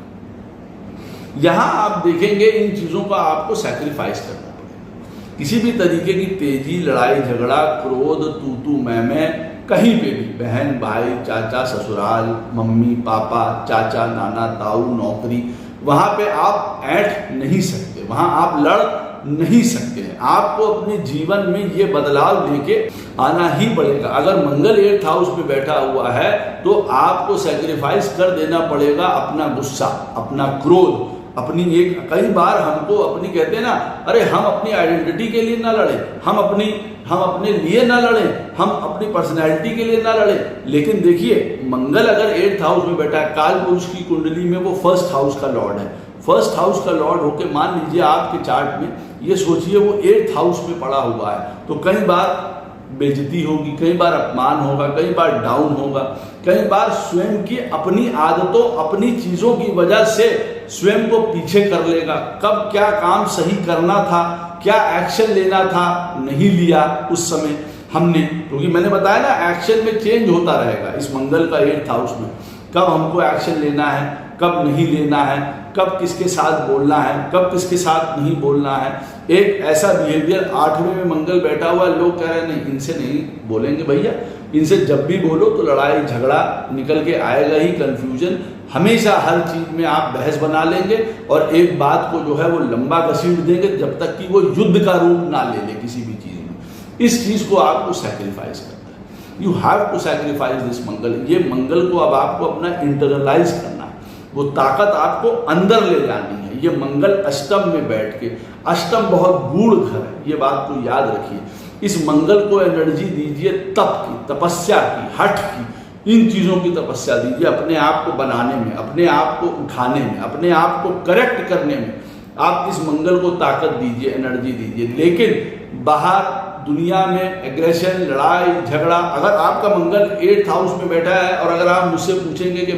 यहाँ आप देखेंगे इन चीज़ों का आपको सैक्रिफाइस करना पड़ेगा। किसी भी तरीके की तेजी, लड़ाई झगड़ा, क्रोध, तू मैं, कहीं पे भी, बहन भाई, चाचा ससुराल, मम्मी पापा, चाचा नाना ताऊ, नौकरी, वहाँ पे आप ऐंठ नहीं सकते, वहाँ आप लड़ नहीं सकते हैं। आपको अपने जीवन में ये बदलाव लेके आना ही पड़ेगा। अगर मंगल 8th हाउस में बैठा हुआ है तो आपको सैक्रिफाइस कर देना पड़ेगा अपना गुस्सा, अपना क्रोध, अपनी एक, कई बार हमको अपनी कहते हैं ना, अरे हम अपनी आइडेंटिटी के लिए ना लड़े, हम अपने लिए ना लड़े, हम अपनी पर्सनैलिटी के लिए ना लड़े। लेकिन देखिए मंगल अगर 8th हाउस में बैठा है, काल पुरुष की कुंडली में वो 1st हाउस का लॉर्ड है। फर्स्ट हाउस का लॉर्ड होके मान लीजिए आपके चार्ट में ये सोचिए वो 8th हाउस में पड़ा हुआ है, तो कई बार बेइज्जती होगी, कई बार अपमान होगा, कई बार डाउन होगा, कई बार स्वयं की अपनी आदतों अपनी चीजों की वजह से स्वयं को पीछे कर लेगा। कब क्या काम सही करना था, क्या एक्शन लेना था, नहीं लिया उस समय हमने, क्योंकि मैंने बताया ना एक्शन में चेंज होता रहेगा इस मंगल का 8th हाउस में। कब हमको एक्शन लेना है, कब नहीं लेना है, कब किसके साथ बोलना है, कब किसके साथ नहीं बोलना है। एक ऐसा बिहेवियर 8वें में मंगल बैठा हुआ है, लोग कह रहे हैं नहीं इनसे नहीं बोलेंगे भैया, इनसे जब भी बोलो तो लड़ाई झगड़ा निकल के आएगा ही, कंफ्यूजन, हमेशा हर चीज में आप बहस बना लेंगे और एक बात को जो है वो लंबा घसीट देंगे जब तक कि वो युद्ध का रूप ना ले ले किसी भी चीज में। इस चीज को आपको सैक्रिफाइस करना है, you have to sacrifice this Mangal. ये मंगल को अब आपको अपना इंटरनलाइज करना है, वो ताकत आपको अंदर ले जानी है। ये मंगल अष्टम में बैठ के, अष्टम बहुत गूढ़ घर है, ये बात को याद रखिए। इस मंगल को एनर्जी दीजिए तप की, तपस्या की, हठ की, इन चीजों की तपस्या दीजिए, अपने आप को बनाने में, अपने आप को उठाने में, अपने आप को करेक्ट करने में आप इस मंगल को ताकत दीजिए, एनर्जी दीजिए। लेकिन बाहर दुनिया में एग्रेशन, लड़ाई झगड़ा, अगर आपका मंगल 8th हाउस में बैठा है और अगर आप मुझसे पूछेंगे कि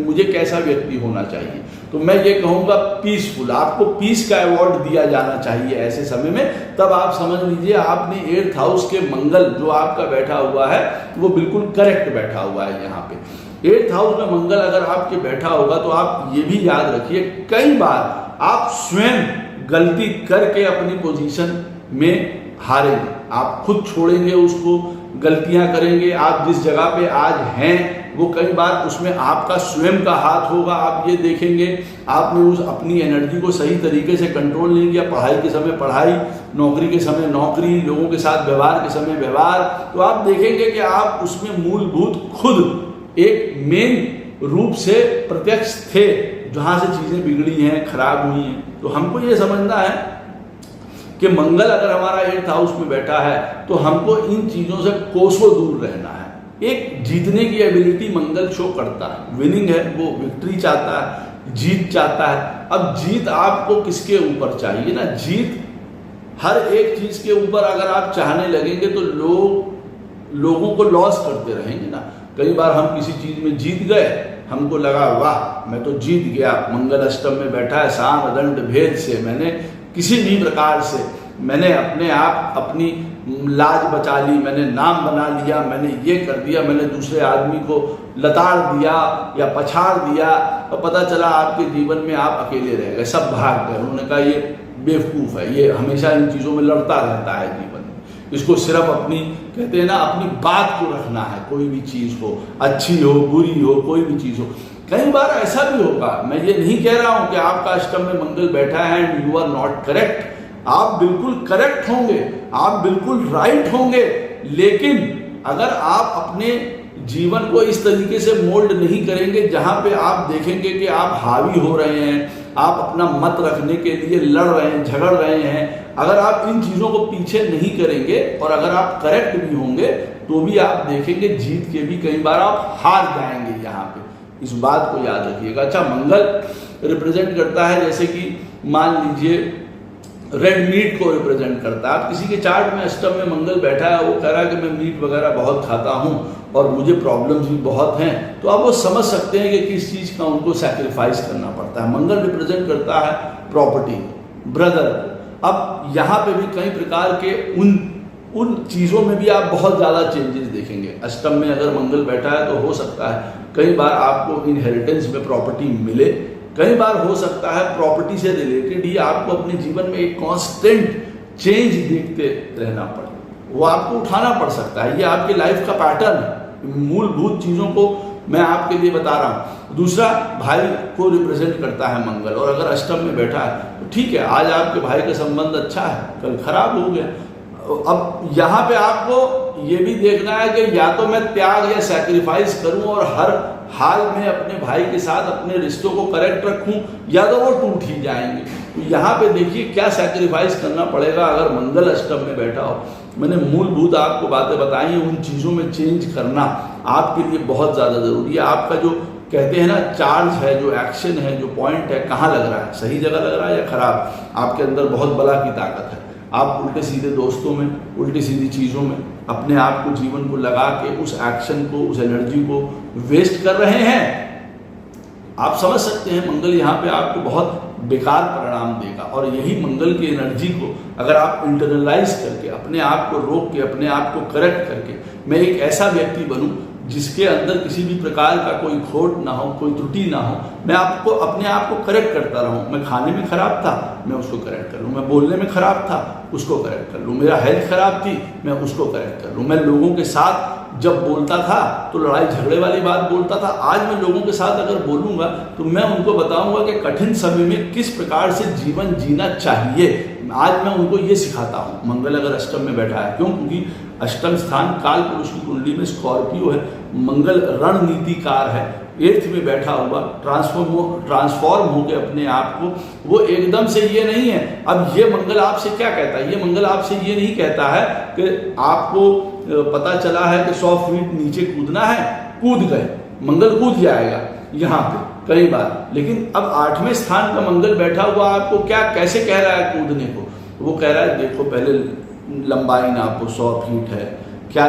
मुझे कैसा व्यक्ति होना चाहिए, तो मैं ये कहूँगा पीसफुल। आपको पीस का अवार्ड दिया जाना चाहिए ऐसे समय में। तब आप समझ लीजिए आपने 8th हाउस के मंगल जो आपका बैठा हुआ है वो बिल्कुल करेक्ट बैठा हुआ है। यहाँ पे 8th हाउस में मंगल अगर आपके बैठा होगा तो आप ये भी याद रखिए, कई बार आप स्वयं गलती करके अपनी पोजीशन में हारेंगे, आप खुद छोड़ेंगे उसको, गलतियां करेंगे। आप जिस जगह पे आज हैं वो कई बार उसमें आपका स्वयं का हाथ होगा। आप ये देखेंगे आपने उस अपनी एनर्जी को सही तरीके से कंट्रोल नहीं किया, पढ़ाई के समय पढ़ाई, नौकरी के समय नौकरी, लोगों के साथ व्यवहार के समय व्यवहार, तो आप देखेंगे कि आप उसमें मूलभूत खुद एक मेन रूप से प्रत्यक्ष थे जहाँ से चीज़ें बिगड़ी हैं, खराब हुई हैं। तो हमको ये समझना है कि मंगल अगर हमारा 8th हाउस में बैठा है तो हमको इन चीजों से कोसों दूर रहना है। एक जीतने की एबिलिटी मंगल शो करता है, विनिंग है, वो विक्ट्री चाहता है, जीत चाहता है। अब जीत आपको किसके ऊपर चाहिए ना, जीत हर एक चीज के ऊपर अगर आप चाहने लगेंगे तो लोगों को लॉस करते रहेंगे ना। कई बार हम किसी चीज में जीत गए, हमको लगा वाह मैं तो जीत गया, मंगल अष्टम में बैठा है, साम दंड भेद से मैंने किसी भी प्रकार से मैंने अपने आप अपनी लाज बचा ली, मैंने नाम बना लिया, मैंने ये कर दिया, मैंने दूसरे आदमी को लताड़ दिया या पछाड़ दिया, और पता चला आपके जीवन में आप अकेले रह गए, सब भाग गए। उन्होंने कहा ये बेवकूफ़ है, ये हमेशा इन चीज़ों में लड़ता रहता है जीवन में। इसको सिर्फ अपनी कहते हैं ना अपनी बात को रखना है, कोई भी चीज़ हो, अच्छी हो बुरी हो, कोई भी चीज़ हो। कई बार ऐसा भी होगा, मैं ये नहीं कह रहा हूं कि आपका अष्टम में मंगल बैठा है and you are not correct, आप बिल्कुल करेक्ट होंगे, आप बिल्कुल राइट होंगे, लेकिन अगर आप अपने जीवन को इस तरीके से मोल्ड नहीं करेंगे जहां पे आप देखेंगे कि आप हावी हो रहे हैं, आप अपना मत रखने के लिए लड़ रहे हैं, झगड़ रहे हैं, अगर आप इन चीजों को पीछे नहीं करेंगे और अगर आप करेक्ट भी होंगे तो भी आप देखेंगे जीत के भी कई बार आप हार जाएंगे। यहाँ पे इस बात को याद रखिएगा। अच्छा, मंगल रिप्रेजेंट करता है जैसे कि मान लीजिए रेड मीट को रिप्रेजेंट करता है। आप किसी के चार्ट में अष्टम में मंगल बैठा है, वो कह रहा है कि मैं मीट वगैरह बहुत खाता हूँ और मुझे प्रॉब्लम्स भी बहुत हैं, तो आप वो समझ सकते हैं कि किस चीज़ का उनको सैक्रिफाइस करना पड़ता है। मंगल रिप्रेजेंट करता है प्रॉपर्टी, ब्रदर। अब यहाँ पे भी कई प्रकार के उन चीज़ों में भी आप बहुत ज़्यादा चेंजेस देखेंगे। अष्टम में अगर मंगल बैठा है तो हो सकता है कई बार आपको इनहेरिटेंस में प्रॉपर्टी मिले, कई बार हो सकता है प्रॉपर्टी से रिलेटेड ही आपको अपने जीवन में एक कांस्टेंट चेंज देखते रहना पड़े, वो आपको उठाना पड़ सकता है। ये आपकी लाइफ का पैटर्न है, मूलभूत चीज़ों को मैं आपके लिए बता रहा हूँ। दूसरा, भाई को रिप्रेजेंट करता है मंगल, और अगर अष्टम में बैठा है तो ठीक है, आज आपके भाई का संबंध अच्छा है, कल खराब हो गया। अब यहाँ पे आपको ये भी देखना है कि या तो मैं त्याग या सैक्रिफाइस करूं और हर हाल में अपने भाई के साथ अपने रिश्तों को करेक्ट रखूं, या तो वो टूट ही जाएंगे। तो यहाँ पे देखिए क्या सैक्रिफाइस करना पड़ेगा अगर मंगल अष्टम में बैठा हो। मैंने मूलभूत आपको बातें बताई हैं, उन चीज़ों में चेंज करना आपके लिए बहुत ज़्यादा ज़रूरी है। आपका जो कहते हैं ना चार्ज है, जो एक्शन है, जो पॉइंट है, कहाँ लग रहा है, सही जगह लग रहा है या खराब। आपके अंदर बहुत बला की ताकत है, आप उल्टे सीधे दोस्तों में, उल्टी सीधी चीज़ों में अपने आप को, जीवन को लगा के उस एक्शन को, उस एनर्जी को वेस्ट कर रहे हैं। आप समझ सकते हैं मंगल यहाँ पे आपको बहुत बेकार परिणाम देगा। और यही मंगल की एनर्जी को अगर आप इंटरनलाइज करके, अपने आप को रोक के, अपने आप को करेक्ट करके, मैं एक ऐसा व्यक्ति बनूं जिसके अंदर किसी भी प्रकार का कोई खोट ना हो, कोई त्रुटि ना हो, मैं आपको अपने आप को करेक्ट करता रहूं। मैं खाने में खराब था, मैं उसको करेक्ट कर लूँ। मैं बोलने में खराब था, उसको करेक्ट कर लूँ। मेरा हेल्थ खराब थी, मैं उसको करेक्ट कर लूँ। मैं लोगों के साथ जब बोलता था तो लड़ाई झगड़े वाली बात बोलता था, आज मैं लोगों के साथ अगर बोलूँगा तो मैं उनको बताऊँगा कि कठिन समय में किस प्रकार से जीवन जीना चाहिए। आज मैं उनको ये सिखाता हूँ। मंगल अगर अष्टम में बैठा है, क्यों? क्योंकि अष्टम स्थान काल पुरुष की कुंडली में स्कॉर्पियो है, मंगल रणनीतिकार है, 8th में बैठा हुआ, ट्रांसफॉर्म हो गए अपने आप को। वो एकदम से ये नहीं है। अब ये मंगल आपसे क्या कहता है? ये मंगल आपसे ये नहीं कहता है कि आपको पता चला है कि 100 फीट नीचे कूदना है, कूद गए, मंगल कूद जाएगा यहाँ पे कई बार। लेकिन अब 8वें स्थान का मंगल बैठा हुआ आपको क्या, कैसे कह रहा है कूदने को? वो कह रहा है देखो पहले लंबाई नापो, 100 फीट है, क्या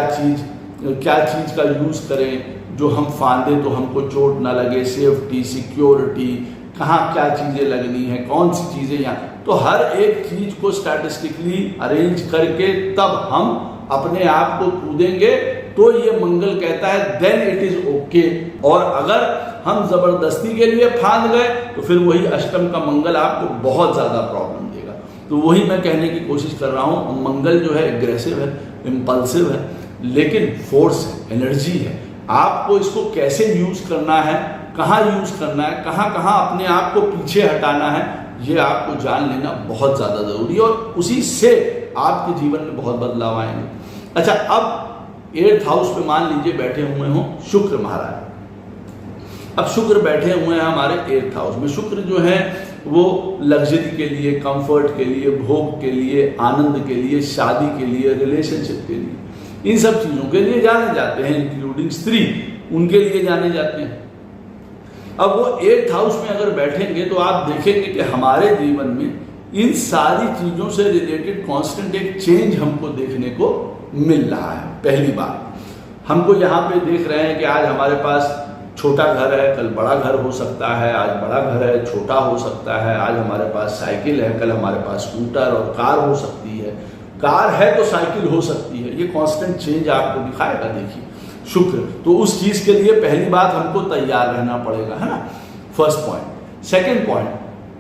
चीज़ का यूज़ करें जो हम फांदे तो हमको चोट ना लगे, सेफ्टी, सिक्योरिटी, कहाँ क्या चीज़ें लगनी है, कौन सी चीज़ें यहाँ। तो हर एक चीज़ को स्टैटिस्टिकली अरेंज करके तब हम अपने आप को कूदेंगे तो ये मंगल कहता है देन इट इज ओके। और अगर हम जबरदस्ती के लिए फांद गए तो फिर वही अष्टम का मंगल आपको बहुत ज्यादा प्रॉब्लम देगा। तो वही मैं कहने की कोशिश कर रहा हूँ, मंगल जो है एग्रेसिव है, इम्पल्सिव है, लेकिन फोर्स है, एनर्जी है। आपको इसको कैसे यूज करना है, कहाँ यूज करना है, कहाँ कहाँ अपने आप को पीछे हटाना है, ये आपको जान लेना बहुत ज्यादा जरूरी है। और उसी से आपके जीवन में बहुत बदलाव आएंगे। अच्छा, अब 8th हाउस पे मान लीजिए बैठे हुए हों शुक्र महाराज। अब शुक्र बैठे हुए हैं हमारे 8th हाउस में। शुक्र जो है वो लग्जरी के लिए, कंफर्ट के लिए, भोग के लिए, आनंद के लिए, शादी के लिए, रिलेशनशिप के लिए, इन सब चीजों के लिए जाने जाते हैं, इंक्लूडिंग स्त्री, उनके लिए जाने जाते हैं। अब वो 8th हाउस में अगर बैठेंगे तो आप देखेंगे कि हमारे जीवन में इन सारी चीजों से रिलेटेड कांस्टेंट एक चेंज हमको देखने को मिल रहा है। पहली बात, हमको यहाँ पे देख रहे हैं कि आज हमारे पास छोटा घर है, कल बड़ा घर हो सकता है, आज बड़ा घर है, छोटा हो सकता है, आज हमारे पास साइकिल है, कल हमारे पास स्कूटर और कार हो सकती है, कार है तो साइकिल हो सकती है। ये कांस्टेंट चेंज आपको दिखाएगा। देखिए शुक्र, तो उस चीज के लिए पहली बात हमको तैयार रहना पड़ेगा, है ना, फर्स्ट पॉइंट। सेकेंड पॉइंट,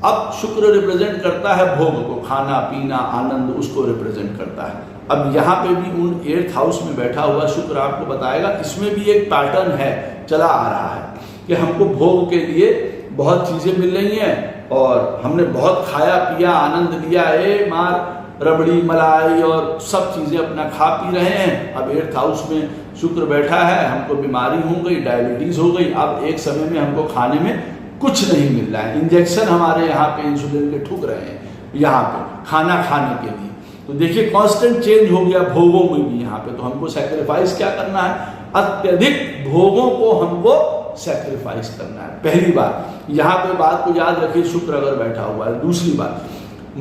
अब शुक्र रिप्रेजेंट करता है भोग को, खाना पीना, आनंद, उसको रिप्रेजेंट करता है। अब यहाँ पे भी उन 8th हाउस में बैठा हुआ शुक्र आपको बताएगा, इसमें भी एक पैटर्न है, चला आ रहा है कि हमको भोग के लिए बहुत चीजें मिल रही हैं और हमने बहुत खाया पिया, आनंद लिया, मार रबड़ी मलाई और सब चीजें अपना खा पी रहे हैं। अब 8th हाउस में शुक्र बैठा है, हमको बीमारी हो गई, डायबिटीज हो गई। अब एक समय में हमको खाने में कुछ नहीं मिल रहा है, इंजेक्शन हमारे यहाँ पे इंसुलिन के ठुक रहे हैं यहाँ पे खाना खाने के लिए। तो देखिए कांस्टेंट चेंज हो गया भोगों में भी यहाँ पे। तो हमको सैक्रिफाइस क्या करना है? अत्यधिक भोगों को हमको सैक्रिफाइस करना है। पहली बात, यहाँ पे बात को याद रखिए, शुक्र अगर बैठा हुआ है। दूसरी बात,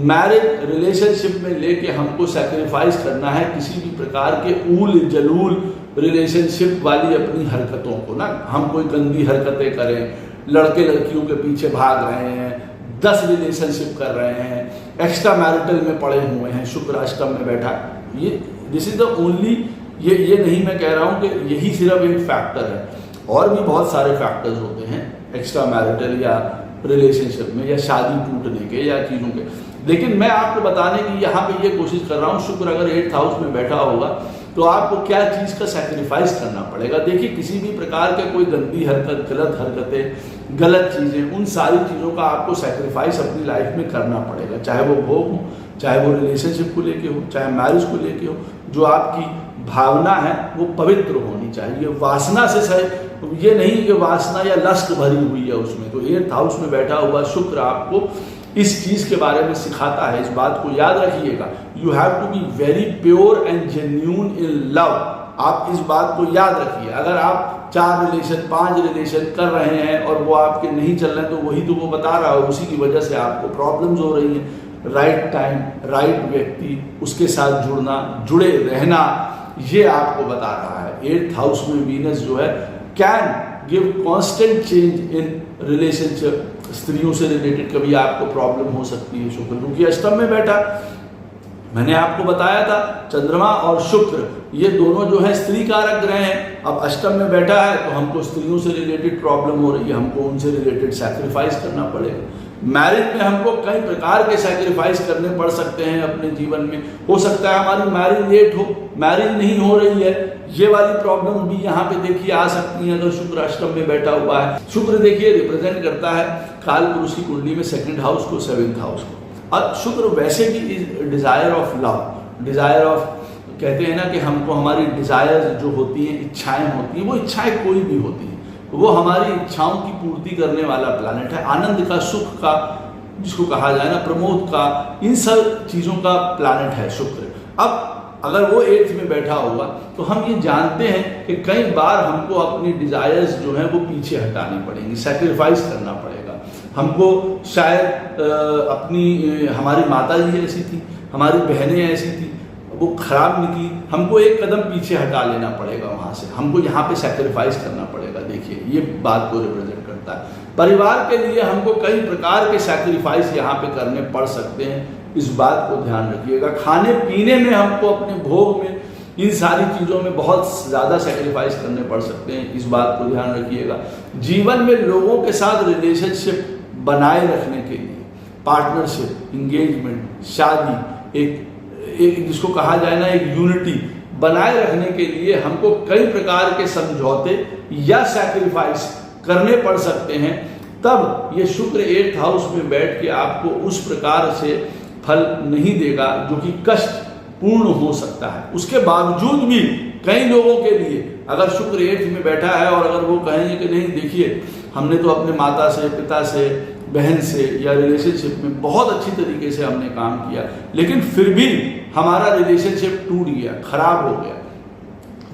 मैरिज रिलेशनशिप में लेके हमको सैक्रिफाइस करना है किसी भी प्रकार के ऊल जलूल रिलेशनशिप वाली अपनी हरकतों को ना। हम कोई गंदी हरकतें करें, लड़के लड़कियों के पीछे भाग रहे हैं, 10 रिलेशनशिप कर रहे हैं, एक्स्ट्रा मैरिटल में पड़े हुए हैं, शुक्र अष्टम में बैठा, ये दिस इज द ओनली, ये नहीं मैं कह रहा हूँ कि यही सिर्फ एक फैक्टर है, और भी बहुत सारे फैक्टर्स होते हैं एक्स्ट्रा मैरिटल या रिलेशनशिप में या शादी टूटने के या चीज़ों के। लेकिन मैं आपको बताने की यहाँ पे ये कोशिश कर रहा हूँ, शुक्र अगर 8th हाउस में बैठा होगा तो आपको क्या चीज़ का सैक्रिफाइस करना पड़ेगा। देखिए किसी भी प्रकार के कोई गंदी हरकत, गलत हरकतें, गलत चीज़ें, उन सारी चीज़ों का आपको सैक्रिफाइस अपनी लाइफ में करना पड़ेगा, चाहे वो भोग हो, चाहे वो रिलेशनशिप को लेके हो, चाहे मैरिज को लेके हो। जो आपकी भावना है वो पवित्र होनी चाहिए, वासना से सही, ये नहीं कि वासना या लस्ट भरी हुई है उसमें। तो 8th हाउस में बैठा हुआ शुक्र आपको इस चीज के बारे में सिखाता है। इस बात को याद रखिएगा, you have to be very pure and genuine in love. आप इस बात को याद रखिए। अगर आप 4 रिलेशन 5 रिलेशन कर रहे हैं और वो आपके नहीं चल रहे हैं, तो वही तो वो बता रहा है, उसी की वजह से आपको प्रॉब्लम्स हो रही हैं। राइट टाइम, राइट व्यक्ति, उसके साथ जुड़ना, जुड़े रहना, ये आपको बता रहा है। 8th हाउस में वीनस जो है can give constant change in relationship. स्त्रियों से रिलेटेड कभी आपको प्रॉब्लम हो सकती है शुक्र, क्योंकि अष्टम में बैठा। मैंने आपको बताया था चंद्रमा और शुक्र ये दोनों जो है स्त्री कारक ग्रह हैं। अब अष्टम में बैठा है तो हमको स्त्रियों से रिलेटेड प्रॉब्लम हो रही है, हमको उनसे रिलेटेड सैक्रिफाइस करना पड़ेगा। मैरिज में हमको कई प्रकार के सैक्रिफाइस करने पड़ सकते हैं अपने जीवन में। हो सकता है हमारी मैरिज लेट हो, मैरिज नहीं हो रही है, ये वाली प्रॉब्लम भी यहाँ पे देखिए आ सकती है अगर शुक्र अष्टम में बैठा हुआ है। शुक्र देखिए रिप्रेजेंट करता है काल पुरुष की कुंडली में 2nd हाउस को, 7th हाउस को। और शुक्र वैसे भी desire of love, desire of, कहते हैं ना कि हमको हमारी डिजायर जो होती हैं, इच्छाएं होती हैं, वो इच्छाएं कोई भी होती हैं, वो हमारी इच्छाओं की पूर्ति करने वाला प्लैनेट है। आनंद का, सुख का, जिसको कहा जाए ना, प्रमोद का, इन सब चीजों का प्लैनेट है शुक्र। अब अगर वो 8th में बैठा होगा तो हम ये जानते हैं कि कई बार हमको अपनी डिजायर्स जो है वो पीछे हटानी पड़ेंगी, सैक्रिफाइस करना पड़ेगा हमको। शायद हमारी माता जी ऐसी थी, हमारी बहनें ऐसी थी, वो खराब निकली, हमको एक कदम पीछे हटा लेना पड़ेगा वहां से, हमको यहाँ पे सैक्रिफाइस करना पड़ेगा। देखिए ये बात को रिप्रेजेंट करता है। परिवार के लिए हमको कई प्रकार के सैक्रिफाइस यहाँ पे करने पड़ सकते हैं, इस बात को ध्यान रखिएगा। खाने पीने में हमको अपने भोग में, इन सारी चीज़ों में बहुत ज़्यादा सैक्रिफाइस करने पड़ सकते हैं, इस बात को ध्यान रखिएगा। जीवन में लोगों के साथ रिलेशनशिप बनाए रखने के लिए, पार्टनरशिप, इंगेजमेंट, शादी, एक जिसको कहा जाए ना, एक यूनिटी बनाए रखने के लिए हमको कई प्रकार के समझौते या सैक्रिफाइस करने पड़ सकते हैं। तब ये शुक्र 8th हाउस में बैठ के आपको उस प्रकार से फल नहीं देगा जो कि कष्ट पूर्ण हो सकता है। उसके बावजूद भी कई लोगों के लिए अगर शुक्र 8th में बैठा है और अगर वो कहेंगे कि नहीं देखिए हमने तो अपने माता से, पिता से, बहन से या रिलेशनशिप में बहुत अच्छी तरीके से हमने काम किया, लेकिन फिर भी हमारा रिलेशनशिप टूट गया, खराब हो गया,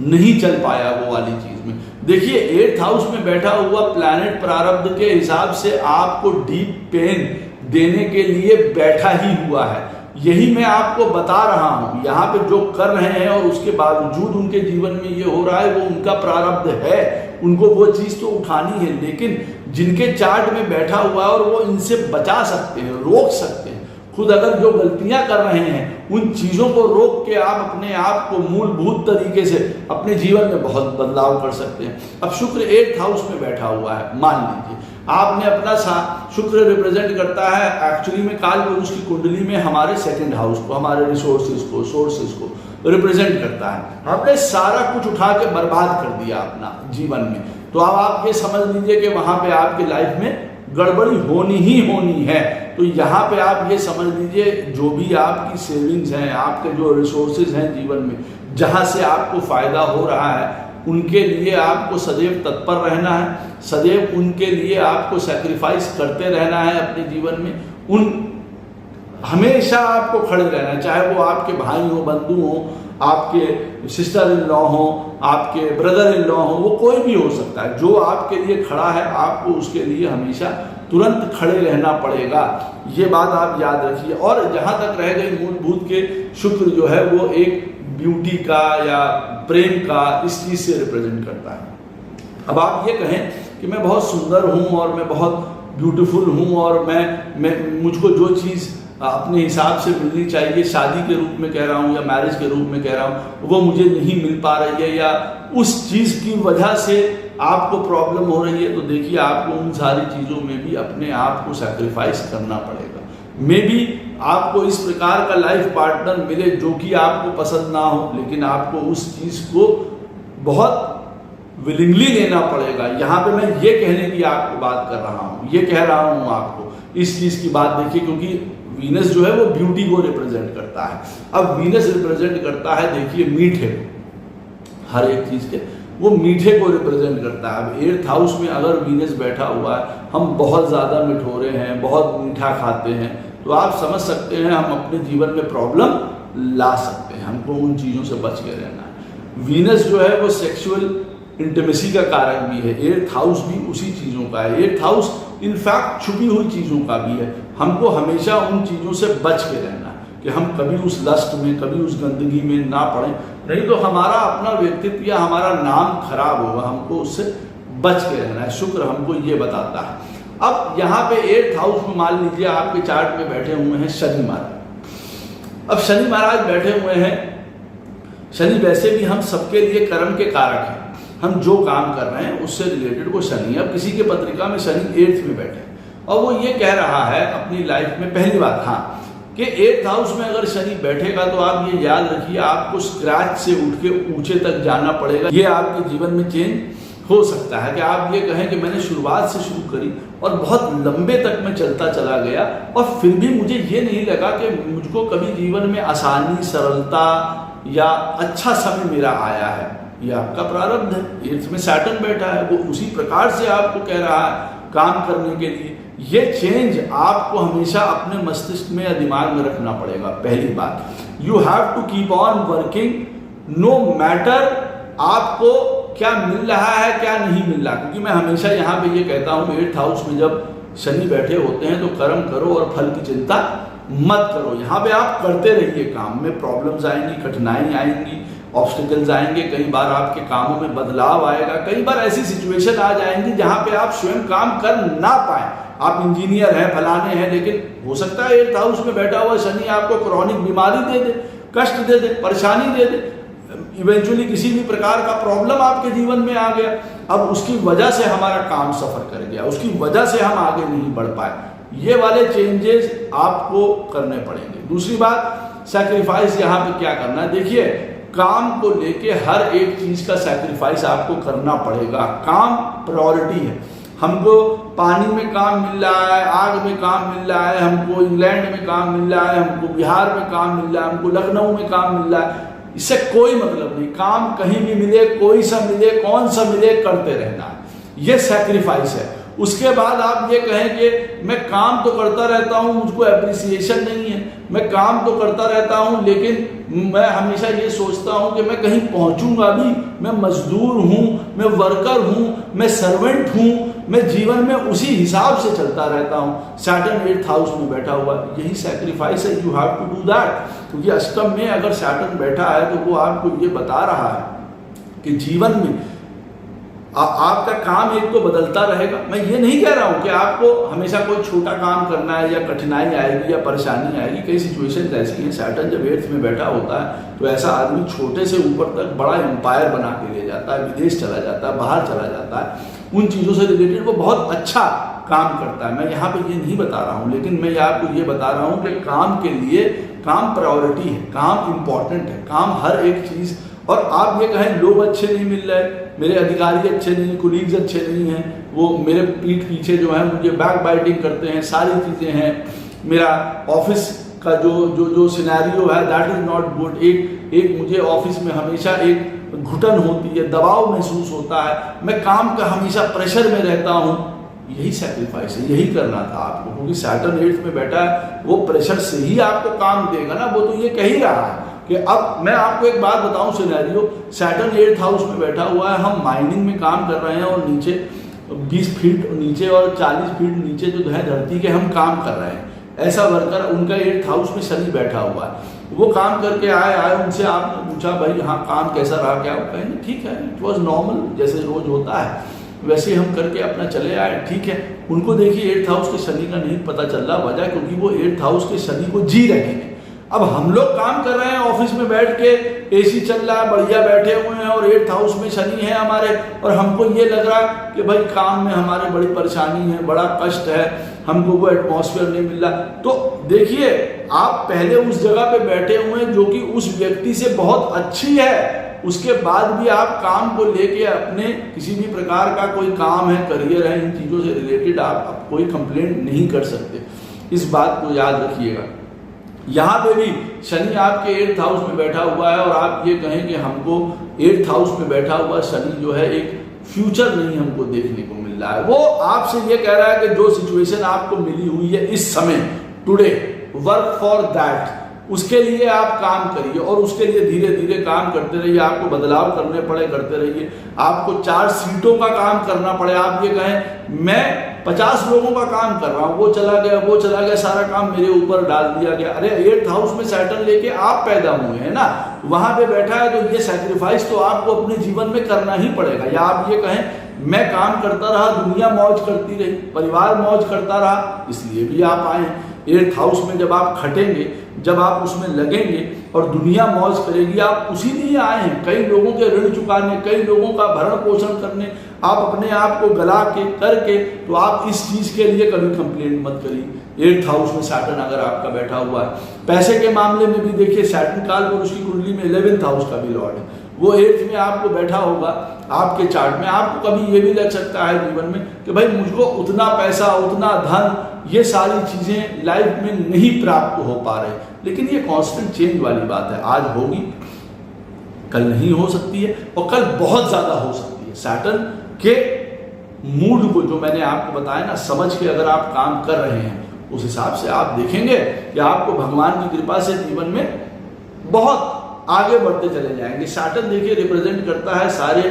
नहीं चल पाया वो वाली चीज में। देखिए 8th हाउस में बैठा हुआ प्लैनेट प्रारब्ध के हिसाब से आपको डीप पेन देने के लिए बैठा ही हुआ है। यही मैं आपको बता रहा हूं, यहाँ पे जो कर रहे हैं और उसके बावजूद उनके जीवन में ये हो रहा है, वो उनका प्रारब्ध है, उनको वो चीज तो उठानी है। लेकिन जिनके चार्ट में बैठा हुआ है और वो इनसे बचा सकते हैं, रोक सकते हैं, खुद अगर जो गलतियां कर रहे हैं उन चीजों को रोक के आप अपने आप को मूलभूत तरीके से अपने जीवन में बहुत बदलाव कर सकते हैं। अब शुक्र 8th हाउस में बैठा हुआ है, मान लीजिए आपने अपना शुक्र रिप्रेजेंट करता है एक्चुअली में काल पुरुष की कुंडली में हमारे 2nd हाउस को, हमारे रिसोर्सेज को, सोर्सेज को रिप्रेजेंट करता है। आपने सारा कुछ उठा के बर्बाद कर दिया अपना जीवन में, तो अब आप ये समझ लीजिए कि वहां पे आपकी लाइफ में गड़बड़ी होनी ही होनी है। तो यहाँ पे आप ये समझ लीजिए जो भी आपकी सेविंग्स हैं, आपके जो रिसोर्सेज हैं जीवन में, जहाँ से आपको फायदा हो रहा है, उनके लिए आपको सदैव तत्पर रहना है, सदैव उनके लिए आपको सैक्रिफाइस करते रहना है अपने जीवन में। उन हमेशा आपको खड़े रहना है, चाहे वो आपके भाई हो, बंधु हो, आपके सिस्टर इन लॉ हो, आपके ब्रदर इन लॉ हो, वो कोई भी हो सकता है। जो आपके लिए खड़ा है आपको उसके लिए हमेशा तुरंत खड़े रहना पड़ेगा, ये बात आप याद रखिए। और जहां तक रह गई मूलभूत के शुक्र जो है वो एक ब्यूटी का या प्रेम का, इस चीज से रिप्रेजेंट करता है। अब आप ये कहें कि मैं बहुत सुंदर हूं और मैं बहुत ब्यूटीफुल हूं और मैं मुझको जो चीज अपने हिसाब से मिलनी चाहिए, शादी के रूप में कह रहा हूँ या मैरिज के रूप में कह रहा हूँ, वो मुझे नहीं मिल पा रही है, या उस चीज की वजह से आपको प्रॉब्लम हो रही है, तो देखिए आपको उन सारी चीजों में भी अपने आप को सैक्रिफाइस करना पड़ेगा। मे बी आपको इस प्रकार का लाइफ पार्टनर मिले जो कि आपको पसंद ना हो, लेकिन आपको उस चीज को बहुत विलिंगली लेना पड़ेगा। यहाँ पे मैं ये कहने की आपको बात कर रहा हूँ, ये कह रहा हूँ आपको इस चीज की बात देखिए, क्योंकि वीनस जो है वो ब्यूटी को रिप्रेजेंट करता है। अब वीनस रिप्रेजेंट करता है देखिए मीठे को, हर एक चीज के वो मीठे को रिप्रेजेंट करता है। अब 8th हाउस में अगर वीनस बैठा हुआ है, हम बहुत ज़्यादा मिठोरे हैं, बहुत मीठा खाते हैं, तो आप समझ सकते हैं हम अपने जीवन में प्रॉब्लम ला सकते हैं। हमको उन चीज़ों से बच के रहना है। वीनस जो है वो सेक्सुअल इंटीमेसी का कारक भी है, 8th हाउस भी उसी चीज़ों का है। 8th हाउस इनफैक्ट छुपी हुई चीज़ों का भी है। हमको हमेशा उन चीज़ों से बच के रहना है कि हम कभी उस लस्ट में, कभी उस गंदगी में ना पड़ें, नहीं तो हमारा अपना व्यक्तित्व या हमारा नाम खराब होगा। हमको उससे बच के रहना है। शुक्र हमको ये बताता है। अब यहाँ पे 8th हाउस में मान लीजिए आपके चार्ट में बैठे हुए हैं शनि महाराज। अब शनि महाराज बैठे हुए हैं। शनि वैसे भी हम सबके लिए कर्म के कारक हैं। हम जो काम कर रहे हैं उससे रिलेटेड वो शनि। अब किसी के पत्रिका में शनि 8th में बैठे और वो ये कह रहा है अपनी लाइफ में, पहली बात हाँ कि 8th हाउस में अगर शनि बैठेगा तो आप ये याद रखिए आपको स्क्रैच से उठ के ऊंचे तक जाना पड़ेगा। ये आपके जीवन में चेंज हो सकता है कि आप ये कहें कि मैंने शुरुआत से शुरू करी और बहुत लंबे तक मैं चलता चला गया और फिर भी मुझे ये नहीं लगा कि मुझको कभी जीवन में आसानी, सरलता या अच्छा समय मेरा आया है। ये आपका प्रारब्ध है। 8th में सैटर्न बैठा है, वो उसी प्रकार से आपको कह रहा है काम करने के लिए। ये चेंज आपको हमेशा अपने मस्तिष्क में या दिमाग में रखना पड़ेगा। पहली बात, you have to keep on working no matter आपको क्या मिल रहा है क्या नहीं मिल रहा। क्योंकि मैं हमेशा यहाँ पे ये कहता हूँ 8th हाउस में जब शनि बैठे होते हैं तो कर्म करो और फल की चिंता मत करो। यहाँ पे आप करते रहिए। काम में प्रॉब्लम्स आएंगी, कठिनाई आएंगी, ऑब्स्टिकल्स आएंगे, कई बार आपके कामों में बदलाव आएगा, कई बार ऐसी सिचुएशन आ जाएंगी जहाँ पे आप स्वयं काम कर ना पाए। आप इंजीनियर हैं, फलाने हैं, लेकिन हो सकता है 8th हाउस में बैठा हुआ शनि आपको क्रॉनिक बीमारी दे दे, कष्ट दे दे, परेशानी दे दे, इवेंचुअली किसी भी प्रकार का प्रॉब्लम आपके जीवन में आ गया। अब उसकी वजह से हमारा काम सफर कर गया, उसकी वजह से हम आगे नहीं बढ़ पाए। ये वाले चेंजेस आपको करने पड़ेंगे। दूसरी बात, सैक्रिफाइस यहाँ पे क्या करना है। देखिए, काम को लेके हर एक चीज का सैक्रिफाइस आपको करना पड़ेगा। काम प्रायोरिटी है। हमको पानी में काम मिल रहा है, आग में काम मिल रहा है, हमको इंग्लैंड में काम मिल रहा है, हमको बिहार में काम मिल रहा है, हमको लखनऊ में काम मिल रहा है, इससे कोई मतलब नहीं। काम कहीं भी मिले, कोई सा मिले, कौन सा मिले, करते रहना है। ये सैक्रिफाइस है। उसके बाद आप ये कहें कि मैं काम तो करता रहता हूँ, मुझको एप्रिसिएशन नहीं है, मैं काम तो करता रहता हूँ लेकिन मैं हमेशा ये सोचता हूँ कि मैं कहीं पहुँचूंगा भी, मैं मजदूर हूँ, मैं वर्कर हूँ, मैं सर्वेंट हूँ, मैं जीवन में उसी हिसाब से चलता रहता हूँ। सैटर्न 8th हाउस में बैठा हुआ, यही सैक्रिफाइस है। You have to do that. क्योंकि अष्टम में अगर सैटर्न बैठा है तो वो आपको ये बता रहा है कि जीवन में आपका काम एक तो बदलता रहेगा। मैं ये नहीं कह रहा हूँ कि आपको हमेशा कोई छोटा काम करना है या कठिनाई आएगी या परेशानी आएगी। कई सिचुएशन ऐसी हैं। सैटर्न जब 8th में बैठा होता है तो ऐसा आदमी छोटे से ऊपर तक बड़ा एम्पायर बना के ले जाता है, विदेश चला जाता है, बाहर चला जाता है, उन चीज़ों से रिलेटेड वो बहुत अच्छा काम करता है। मैं यहाँ पे ये नहीं बता रहा हूँ, लेकिन मैं आपको ये बता रहा हूँ कि काम के लिए काम प्रायोरिटी है, काम इम्पॉर्टेंट है, काम हर एक चीज़। और आप ये कहें लोग अच्छे नहीं मिल रहे, मेरे अधिकारी अच्छे नहीं, कुलीग्स अच्छे नहीं हैं, वो मेरे पीठ पीछे जो है मुझे बैक बाइटिंग करते हैं, सारी चीज़ें हैं, मेरा ऑफिस का जो सिनेरियो है दैट इज़ नॉट गुड। एक मुझे ऑफिस में हमेशा एक घुटन होती है, दबाव महसूस होता है, मैं काम का हमेशा प्रेशर में रहता हूँ। यही सैक्रिफाइस है, यही करना था आपको। क्योंकि सैटर्न 8th में बैठा है, वो प्रेशर से ही आपको काम देगा ना। वो तो ये कह ही रहा है कि अब मैं आपको एक बात बताऊं सिनेरियो, सैटर्न 8th हाउस में बैठा हुआ है, हम माइनिंग में काम कर रहे हैं और नीचे 20 फीट नीचे और 40 फीट नीचे जो है धरती के हम काम कर रहे हैं। ऐसा वर्कर, उनका 8th हाउस में शनि बैठा हुआ है, वो काम करके आए, उनसे आपने पूछा भाई हाँ काम कैसा रहा, क्या कहें ठीक है, इट वॉज नॉर्मल, जैसे रोज होता है वैसे हम करके अपना चले आए, ठीक है। उनको देखिए 8th हाउस के शनि का नहीं पता चल रहा, वजह क्योंकि वो 8th हाउस के शनि को जी रहे हैं। अब हम लोग काम कर रहे हैं ऑफिस में बैठ के, एसी चल रहा है, बढ़िया बैठे हुए हैं और 8th हाउस में शनि है हमारे, और हमको ये लग रहा है कि भाई काम में हमारे बड़ी परेशानी है, बड़ा कष्ट है, हमको वो एटमॉस्फेयर नहीं मिल रहा। तो देखिए आप पहले उस जगह पे बैठे हुए हैं जो कि उस व्यक्ति से बहुत अच्छी है, उसके बाद भी आप काम को लेके अपने किसी भी प्रकार का कोई काम है, करियर है, इन चीज़ों से रिलेटेड आप कोई कंप्लेंट नहीं कर सकते। इस बात को याद रखिएगा। यहाँ पे भी शनि आपके 8th हाउस में बैठा हुआ है और आप ये कहें कि हमको 8th हाउस में बैठा हुआ शनि जो है एक फ्यूचर नहीं हमको देखने को मिल रहा है। वो आपसे ये कह रहा है कि जो सिचुएशन आपको मिली हुई है इस समय, टुडे, वर्क फॉर दैट, उसके लिए आप काम करिए और उसके लिए धीरे धीरे काम करते रहिए। आपको बदलाव करने पड़े करते रहिए। आपको 4 सीटों का काम करना पड़े, आप ये कहें मैं 50 लोगों का काम कर रहा हूं, वो चला गया, सारा काम मेरे ऊपर डाल दिया गया। अरे 8th हाउस में सैटर्न लेके आप पैदा हुए हैं ना, वहां पे बैठा है, तो ये सैक्रिफाइस तो आपको अपने जीवन में करना ही पड़ेगा। या आप ये कहें मैं काम करता रहा, दुनिया मौज करती रही, परिवार मौज करता रहा, इसलिए भी आप आए। 8th हाउस में जब आप खटेंगे, जब आप उसमें लगेंगे और दुनिया मौज करेगी, आप उसी लिए आए हैं, कई लोगों के ऋण चुकाने, कई लोगों का भरण पोषण करने, आप अपने आप को गला के करके, तो आप इस चीज के लिए कभी कंप्लेंट मत करिए। 8th हाउस में सैटर्न अगर आपका बैठा हुआ है, पैसे के मामले में भी देखिए सैटर्न काल पर उसकी कुंडली में 11th हाउस का भी लॉर्ड है, वो 8th में आपको बैठा होगा आपके चार्ट में। आपको कभी ये भी लग सकता है जीवन में कि भाई मुझको उतना पैसा, उतना धन, ये सारी चीजें लाइफ में नहीं प्राप्त हो पा रहे, लेकिन ये कांस्टेंट चेंज वाली बात है। आज होगी, कल नहीं हो सकती है, और कल बहुत ज्यादा हो सकती है। सैटर्न के मूड को जो मैंने आपको बताया ना, समझ के अगर आप काम कर रहे हैं, उस हिसाब से आप देखेंगे कि आपको भगवान की कृपा से जीवन में बहुत आगे बढ़ते चले जाएंगे। सैटर्न देखिए रिप्रेजेंट करता है सारे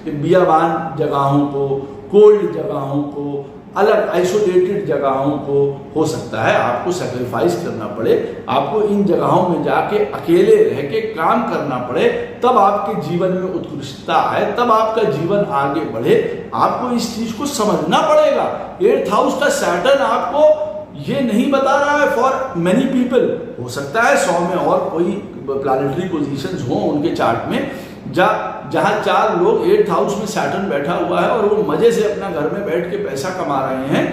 बियाबान जगहों को, कोल्ड जगहों को, अलग आइसोलेटेड जगहों को। हो सकता है आपको सैक्रिफाइस करना पड़े, आपको इन जगहों में जाके अकेले रह के काम करना पड़े, तब आपके जीवन में उत्कृष्टता आए, तब आपका जीवन आगे बढ़े। आपको इस चीज को समझना पड़ेगा। 8th हाउस का सैटर्न आपको ये नहीं बता रहा है फॉर मेनी पीपल। हो सकता है 100 में और कोई प्लैनेटरी पोजीशंस हो उनके चार्ट में, जहां 4 लोग 8th हाउस में सैटर्न बैठा हुआ है और वो मजे से अपना घर में बैठ के पैसा कमा रहे हैं,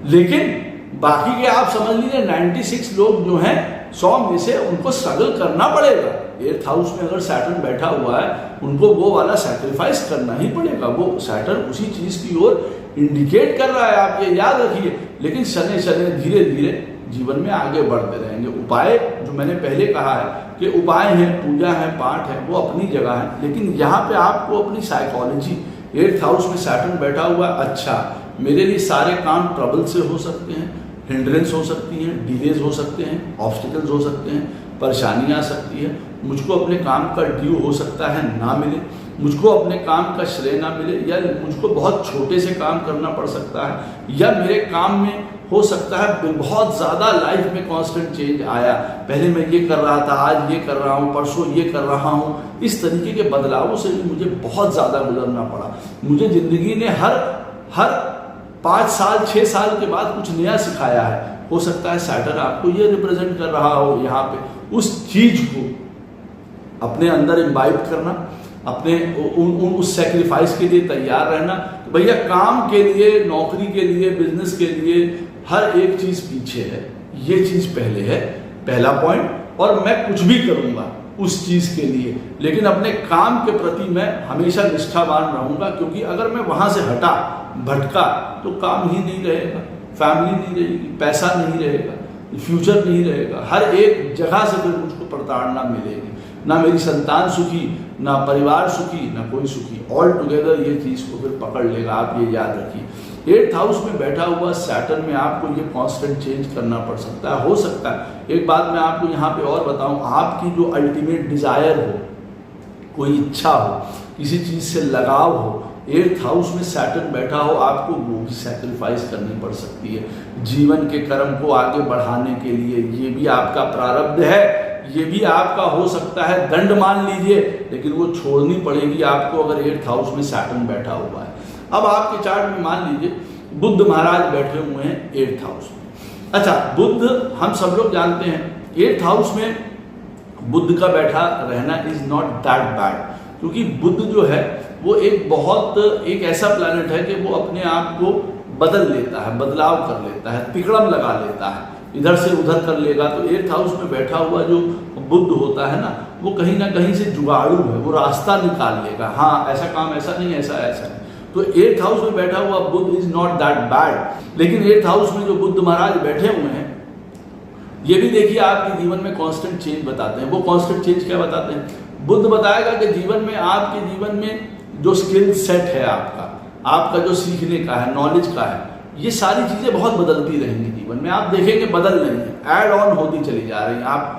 लेकिन बाकी के आप समझ लीजिए 96 लोग जो हैं 100 में से, उनको स्ट्रगल करना पड़ेगा। 8th हाउस में अगर सैटर्न बैठा हुआ है, उनको वो वाला सैक्रिफाइस करना ही पड़ेगा। वो सैटर्न उसी चीज की ओर इंडिकेट कर रहा है, आप ये याद रखिए। लेकिन शनि शनि धीरे धीरे जीवन में आगे बढ़ते रहेंगे। उपाय जो मैंने पहले कहा है कि उपाय हैं, पूजा है, पाठ है, वो अपनी जगह है, लेकिन यहाँ पे आपको अपनी साइकोलॉजी, 8th हाउस में सैटर्न बैठा हुआ है, अच्छा मेरे लिए सारे काम ट्रबल से हो सकते हैं, हिंड्रेंस हो सकती हैं, डिलेज हो सकते हैं, ऑब्स्टिकल्स हो सकते हैं, परेशानी आ सकती है, मुझको अपने काम का ड्यू हो सकता है ना मिले, मुझको अपने काम का श्रेय ना मिले, या मुझको बहुत छोटे से काम करना पड़ सकता है, या मेरे काम में हो सकता है बहुत ज़्यादा लाइफ में कांस्टेंट चेंज आया, पहले मैं ये कर रहा था, आज ये कर रहा हूँ, परसों ये कर रहा हूँ। इस तरीके के बदलावों से भी मुझे बहुत ज़्यादा गुजरना पड़ा। मुझे ज़िंदगी ने हर 5 साल 6 साल के बाद कुछ नया सिखाया है। हो सकता है सैटर्न आपको ये रिप्रेजेंट कर रहा हो यहाँ पे, उस चीज को अपने अंदर इम्बाइब करना, अपने उस सेक्रीफाइस के लिए तैयार रहना। तो भैया काम के लिए, नौकरी के लिए, बिजनेस के लिए हर एक चीज पीछे है, ये चीज पहले है, पहला पॉइंट। और मैं कुछ भी करूंगा उस चीज के लिए, लेकिन अपने काम के प्रति मैं हमेशा निष्ठावान रहूंगा, क्योंकि अगर मैं वहां से हटा, भटका, तो काम ही नहीं रहेगा, फैमिली नहीं रहेगी, पैसा नहीं रहेगा, फ्यूचर नहीं रहेगा। हर एक जगह से फिर मुझको प्रताड़ना मिलेगी, ना मेरी संतान सुखी, ना परिवार सुखी, ना कोई सुखी। ऑल टुगेदर ये चीज को फिर पकड़ लेगा, आप ये याद रखिए। 8th हाउस में बैठा हुआ सैटर्न में आपको ये कांस्टेंट चेंज करना पड़ सकता है। हो सकता है एक बात मैं आपको यहाँ पे और बताऊं, आपकी जो अल्टीमेट डिजायर हो, कोई इच्छा हो, किसी चीज से लगाव हो, 8th हाउस में सैटर्न बैठा हो, आपको वो भी सैक्रिफाइस करनी पड़ सकती है जीवन के कर्म को आगे बढ़ाने के लिए। ये भी आपका प्रारब्ध है, ये भी आपका हो सकता है दंड मान लीजिए, लेकिन वो छोड़नी पड़ेगी आपको अगर 8th हाउस में सैटर्न बैठा हुआ है। अब आपके चार्ट में मान लीजिए बुद्ध महाराज बैठे हुए हैं 8th हाउस में। अच्छा, बुद्ध हम सब लोग जानते हैं 8th हाउस में बुद्ध का बैठा रहना इज नॉट दैट बैड, क्योंकि बुद्ध जो है वो एक ऐसा प्लैनेट है कि वो अपने आप को बदल लेता है, बदलाव कर लेता है, तिकड़म लगा लेता है, इधर से उधर कर लेगा। तो 8th हाउस में बैठा हुआ जो बुद्ध होता है ना, वो कहीं ना कहीं से जुगाड़ू है, वो रास्ता निकाल लेगा, हाँ ऐसा काम ऐसा नहीं, ऐसा ऐसा है। तो 8th हाउस में बैठा हुआ Buddha is not that bad. लेकिन 8th हाउस में जो बुद्ध महाराज बैठे हुए हैं, ये भी देखिए आपके जीवन में कांस्टेंट चेंज बताते हैं। वो कांस्टेंट चेंज क्या बताते हैं? बुद्ध बताएगा कि जीवन में, आपके जीवन में जो स्किल सेट है आपका जो सीखने का है, नॉलेज का है, ये सारी चीज़ें बहुत बदलती रहेंगी जीवन में, आप देखेंगे बदल रही हैं, ऐड ऑन होती चली जा रही हैं। आप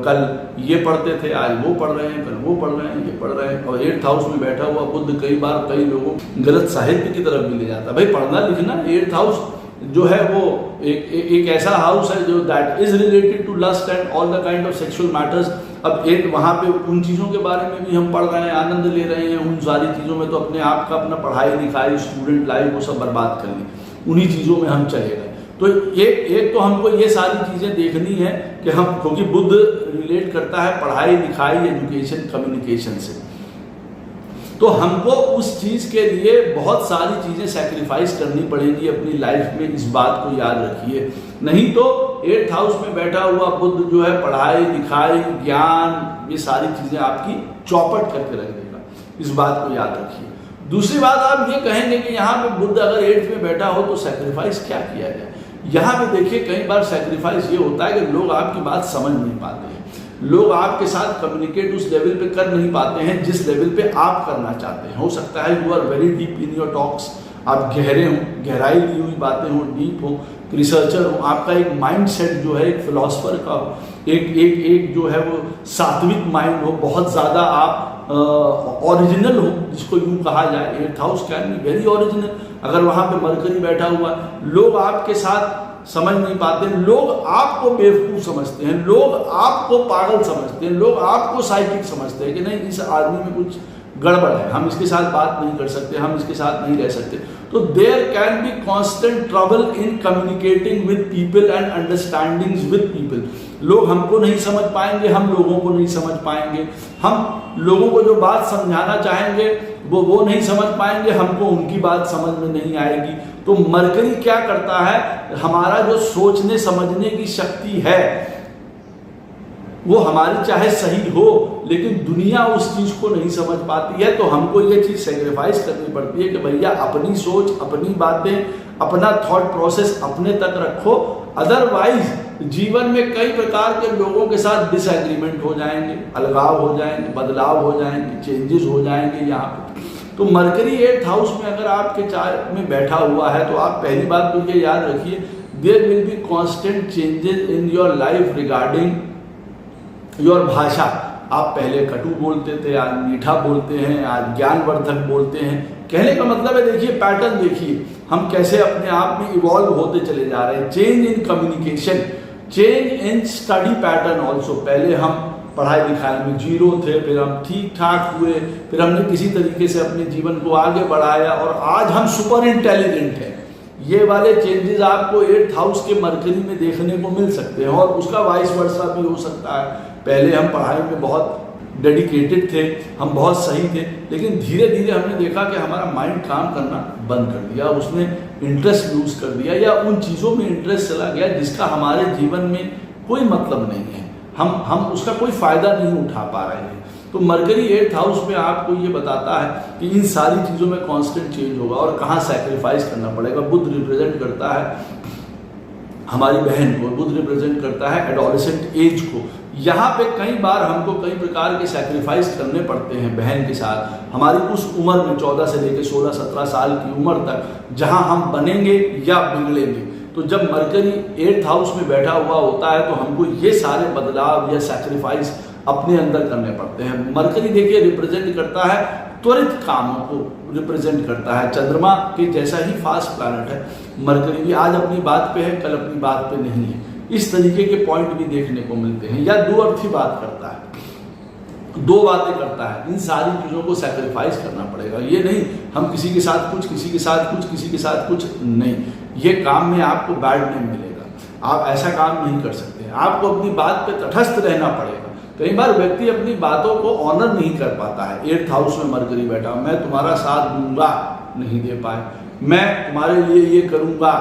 कल ये पढ़ते थे, आज वो पढ़ रहे हैं, कल वो पढ़ रहे हैं, ये पढ़ रहे हैं। और 8th हाउस में बैठा हुआ बुध कई बार कई लोगों गलत साहित्य की तरफ भी ले जाता है। भाई पढ़ना लिखना, 8th हाउस जो है वो एक ऐसा हाउस है जो that is related to lust and all the kind of sexual matters. अब एक वहाँ पे उन चीज़ों के बारे में भी हम पढ़ रहे हैं, आनंद ले रहे हैं, उन सारी चीज़ों में तो अपने आप का अपना पढ़ाई लिखाई, स्टूडेंट लाइफ वो सब बर्बाद कर ली, उन्हीं चीज़ों में हम चले गए। तो एक तो हमको ये सारी चीज़ें देखनी है कि हम, क्योंकि बुध रिलेट करता है पढ़ाई लिखाई, एजुकेशन, कम्युनिकेशन से, तो हमको उस चीज़ के लिए बहुत सारी चीज़ें सैक्रिफाइस करनी पड़ेगी अपनी लाइफ में, इस बात को याद रखिए। नहीं तो 8th हाउस में बैठा हुआ बुध जो है पढ़ाई लिखाई, ज्ञान, ये सारी चीज़ें आपकी चौपट करके रख देगा, इस बात को याद रखिए। दूसरी बात आप ये कहेंगे कि यहाँ पे बुध अगर 8th में बैठा हो तो सैक्रिफाइस क्या किया जाए। यहाँ पे देखिए कई बार सैक्रिफाइस ये होता है कि लोग आपकी बात समझ नहीं पाते हैं, लोग आपके साथ कम्युनिकेट उस लेवल पे कर नहीं पाते हैं जिस लेवल पे आप करना चाहते हैं। हो सकता है you are very deep in your talks, आप गहरे हों, गहराई ली हुई बातें हों, डीप हो, रिसर्चर हो, आपका एक माइंड सेट जो है एक फिलोसफर का हो, एक जो है वो सात्विक माइंड हो, बहुत ज़्यादा आप ओरिजिनल हो, जिसको यूँ कहा जाए। 8th house can be very original. अगर वहाँ पे मरकरी बैठा हुआ, लोग आपके साथ समझ नहीं पाते, लोग आपको बेवकूफ़ समझते हैं, लोग आपको पागल समझते हैं, लोग आपको साइकिक समझते हैं कि नहीं इस आदमी में कुछ गड़बड़ है, हम इसके साथ बात नहीं कर सकते, हम इसके साथ नहीं रह सकते। तो there can be constant trouble in communicating with people and understandings with people. लोग हमको नहीं समझ पाएंगे, हम लोगों को नहीं समझ पाएंगे, हम लोगों को जो बात समझाना चाहेंगे वो नहीं समझ पाएंगे, हमको उनकी बात समझ में नहीं आएगी। तो मरकरी क्या करता है, हमारा जो सोचने समझने की शक्ति है वो हमारी चाहे सही हो, लेकिन दुनिया उस चीज को नहीं समझ पाती है। तो हमको ये चीज सेक्रीफाइस करनी पड़ती है कि भैया अपनी सोच, अपनी बातें, अपना थॉट प्रोसेस अपने तक रखो। अदरवाइज जीवन में कई प्रकार के लोगों के साथ डिसएग्रीमेंट हो जाएंगे, अलगाव हो जाएंगे, बदलाव हो जाएंगे, चेंजेस हो जाएंगे यहाँ पे। तो मरकरी 8th हाउस में अगर आपके चार्ट में बैठा हुआ है तो आप पहली बात तो ये याद रखिए, there will be constant changes in your life regarding your भाषा। आप पहले कटु बोलते थे, आज मीठा बोलते हैं, आज ज्ञानवर्धक बोलते हैं। कहने का मतलब है, देखिए पैटर्न देखिए, हम कैसे अपने आप में इवॉल्व होते चले जा रहे हैं। Change in communication, change in study pattern also. पहले हम पढ़ाई लिखाई में जीरो थे, फिर हम ठीक ठाक हुए, फिर हमने किसी तरीके से अपने जीवन को आगे बढ़ाया और आज हम सुपर इंटेलिजेंट हैं। ये वाले चेंजेस आपको 8th हाउस के मरकरी में देखने को मिल सकते हैं। और उसका वाइस वर्सा भी हो सकता है, पहले हम पढ़ाई में बहुत डेडिकेटेड थे, हम बहुत सही थे, लेकिन धीरे धीरे हमने देखा कि हमारा माइंड काम करना बंद कर दिया, उसने इंटरेस्ट लूज कर दिया या उन चीज़ों में इंटरेस्ट चला गया जिसका हमारे जीवन में कोई मतलब नहीं है, हम उसका कोई फ़ायदा नहीं उठा पा रहे हैं। तो मरकरी 8th हाउस में आपको ये बताता है कि इन सारी चीज़ों में कांस्टेंट चेंज होगा और कहाँ सैक्रिफाइस करना पड़ेगा। बुध रिप्रेजेंट करता है हमारी बहन को, बुध रिप्रेजेंट करता है एडोलेसेंट एज को। यहाँ पे कई बार हमको कई प्रकार के सैक्रिफाइस करने पड़ते हैं बहन के साथ, हमारी उस उम्र में 14 से लेकर 16-17 साल की उम्र तक, जहाँ हम बनेंगे या बिगड़ेंगे। तो जब मरकरी 8th हाउस में बैठा हुआ होता है तो हमको ये सारे बदलाव या सैक्रिफाइस अपने अंदर करने पड़ते हैं। मरकरी देखिए रिप्रेजेंट करता है त्वरित कामों को रिप्रेजेंट करता है, चंद्रमा के जैसा ही फास्ट प्लैनेट है मरकरी भी। आज अपनी बात पे है, कल अपनी बात पे नहीं है, इस तरीके के पॉइंट भी देखने को मिलते हैं। या दो अर्थी बात करता है, दो बातें करता है, इन सारी चीज़ों को सैक्रिफाइस करना पड़ेगा। ये नहीं हम किसी के साथ कुछ, किसी के साथ कुछ, किसी के साथ कुछ नहीं, ये काम में आपको बैड नेम मिलेगा, आप ऐसा काम नहीं कर सकते। आपको अपनी बात पे तटस्थ रहना पड़ेगा। कई बार व्यक्ति अपनी बातों को ऑनर नहीं कर पाता है। 8th हाउस में मरकरी बैठा, मैं तुम्हारा साथ दूंगा, नहीं दे पाए, मैं तुम्हारे लिए ये करूंगा,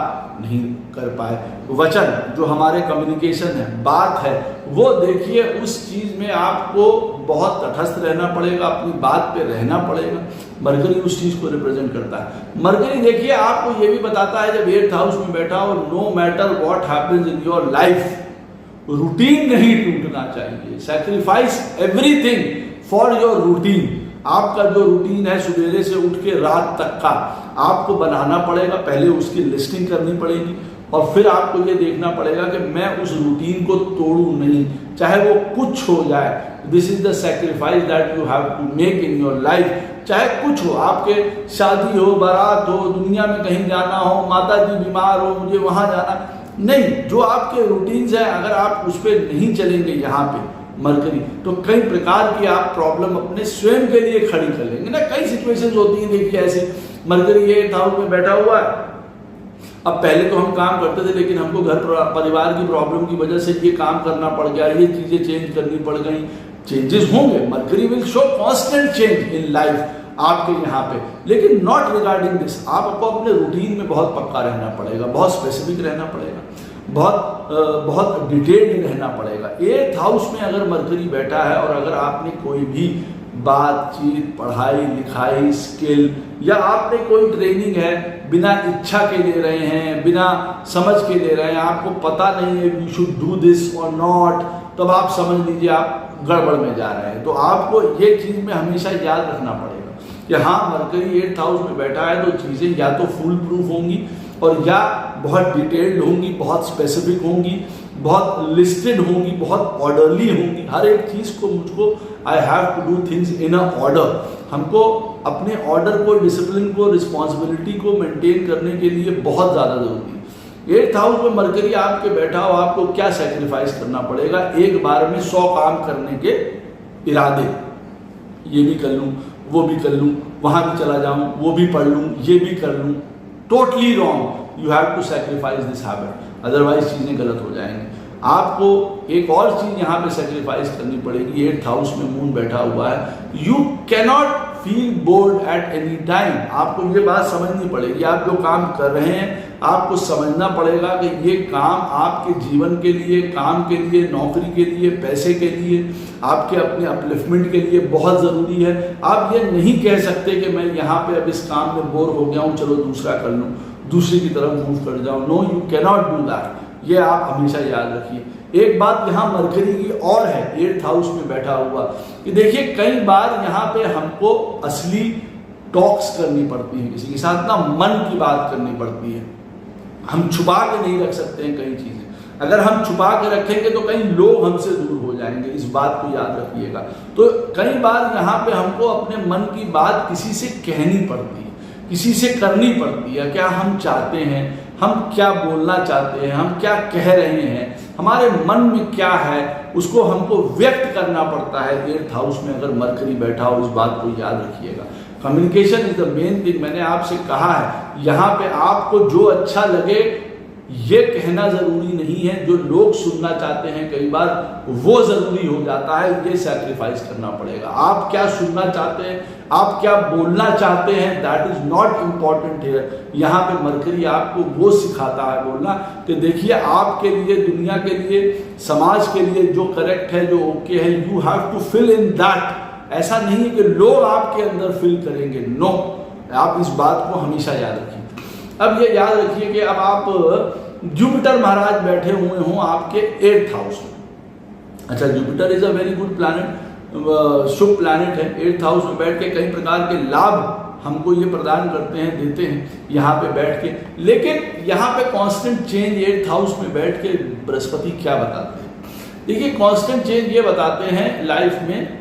नहीं कर पाए। वचन जो हमारे कम्युनिकेशन है, बात है, वो देखिए उस चीज में आपको बहुत तटस्थ रहना पड़ेगा, अपनी बात पे रहना पड़ेगा। मरकरी उस चीज को रिप्रेजेंट करता है। मरकरी देखिए आपको ये भी बताता है जब 8th हाउस में बैठा हो, no matter what happens in your life, routine नहीं टूटना चाहिए। Sacrifice everything for your routine. आपका जो रूटीन है सवेरे से उठ के रात तक का आपको बनाना पड़ेगा, पहले उसकी लिस्टिंग करनी पड़ेगी और फिर आपको ये देखना पड़ेगा कि मैं उस रूटीन को तोड़ूं नहीं, चाहे वो कुछ हो जाए। This is the sacrifice that you have to make in your life. चाहे कुछ हो, आपके शादी हो, बारात हो, दुनिया में कहीं जाना हो, माता जी बीमार हो, मुझे वहां जाना नहीं, जो आपके रूटीन्स है अगर आप उस पर नहीं चलेंगे यहाँ पे मरकरी, तो कई प्रकार की आप प्रॉब्लम अपने स्वयं के लिए खड़ी कर लेंगे ना। कई सिचुएशंस होती हैं, देखिए ऐसे मरकरी ये 8th हाउस में बैठा हुआ है। अब पहले तो हम काम करते थे, लेकिन हमको घर परिवार की प्रॉब्लम की वजह से ये काम करना पड़ गया, ये चीजें चेंज करनी पड़ गई। चेंजेस होंगे, mercury will show constant change in life आपके यहाँ पे, लेकिन नॉट रिगार्डिंग दिस। आपको अपने रूटीन में बहुत पक्का रहना पड़ेगा, बहुत स्पेसिफिक रहना पड़ेगा, बहुत डिटेल्ड रहना पड़ेगा। 8th हाउस में अगर मरकरी बैठा है और अगर आपने कोई भी बातचीत, पढ़ाई लिखाई, स्किल या आपने कोई ट्रेनिंग है बिना इच्छा के ले रहे हैं, बिना समझ के ले रहे हैं, आपको पता नहीं है यू शुड डू दिस और नॉट, तब आप समझ लीजिए आप गड़बड़ में जा रहे हैं। तो आपको ये चीज में हमेशा याद रखना पड़ेगा कि हाँ, मरकरी 8th हाउस में बैठा है तो चीजें या तो फुल प्रूफ होंगी और या बहुत डिटेल्ड होंगी, बहुत स्पेसिफिक होंगी, बहुत लिस्टेड होंगी, बहुत ऑर्डरली होंगी। हर एक चीज को मुझको I have to do things in a order. हमको अपने ऑर्डर को, डिसिप्लिन को, रिस्पॉन्सिबिलिटी को मेंटेन करने के लिए बहुत ज्यादा जरूरी है। 8th हाउस में मरकरी आपके बैठा हो, आपको क्या सैक्रिफाइस करना पड़ेगा? एक बार में 100 काम करने के इरादे, ये भी कर लूं, वो भी कर लूं, वहां भी चला जाऊं, वो भी पढ़ लूं, ये भी कर लूं। Totally wrong. You have to sacrifice this habit, otherwise चीजें गलत हो जाएंगी। आपको एक और चीज यहाँ पे सैक्रिफाइस करनी पड़ेगी। 8th हाउस में मून बैठा हुआ है, you cannot feel bored at any time. आपको ये बात समझनी पड़ेगी, आप जो काम कर रहे हैं आपको समझना पड़ेगा कि ये काम आपके जीवन के लिए, काम के लिए, नौकरी के लिए, पैसे के लिए, आपके अपने अपलिफ्टमेंट के लिए बहुत जरूरी है। आप ये नहीं कह सकते कि मैं यहाँ पे अब इस काम में बोर हो गया हूँ, चलो दूसरा कर लूँ, दूसरी की तरफ मूव कर जाऊँ। No, you cannot do that. ये आप हमेशा याद रखिए। एक बात यहाँ मरकरी की और है 8th हाउस में बैठा हुआ, कि देखिए कई बार यहाँ पे हमको असली टॉक्स करनी पड़ती है, किसी के साथ ना मन की बात करनी पड़ती है। हम छुपा के नहीं रख सकते हैं कई चीजें। अगर हम छुपा के रखेंगे तो कई लोग हमसे दूर हो जाएंगे, इस बात को याद रखिएगा। तो कई बार यहाँ पे हमको अपने मन की बात किसी से कहनी पड़ती है, किसी से करनी पड़ती है। क्या हम चाहते हैं, हम क्या बोलना चाहते हैं, हम क्या कह रहे हैं, हमारे मन में क्या है, उसको हमको व्यक्त करना पड़ता है। 8th हाउस में अगर मरकरी बैठा हो, इस बात को याद रखिएगा। Communication is the main thing. मैंने आपसे कहा है, यहाँ पे आपको जो अच्छा लगे ये कहना जरूरी नहीं है, जो लोग सुनना चाहते हैं कई बार वो जरूरी हो जाता है। ये सैक्रिफाइस करना पड़ेगा। आप क्या सुनना चाहते हैं, आप क्या बोलना चाहते हैं, that is not important here. यहाँ पे मरकरी आपको वो सिखाता है बोलना कि देखिए आपके लिए, दुनिया के लिए, समाज के लिए जो करेक्ट है, जो ओके है, you have to fill in that. ऐसा नहीं है कि लोग आपके अंदर फिल करेंगे, नो। आप इस बात को हमेशा याद रखिए। अब ये याद रखिए कि अब आप जुपिटर महाराज बैठे हुए हों आपके 8th हाउस में। अच्छा, Jupiter is a very good planet, Shubh planet है। 8th हाउस में बैठ के कई प्रकार के लाभ हमको ये प्रदान करते हैं, देते हैं यहाँ पे बैठ के। लेकिन यहाँ पे कांस्टेंट चेंज 8th हाउस में बैठ के बृहस्पति क्या बताते हैं? देखिए, कांस्टेंट चेंज ये बताते हैं लाइफ में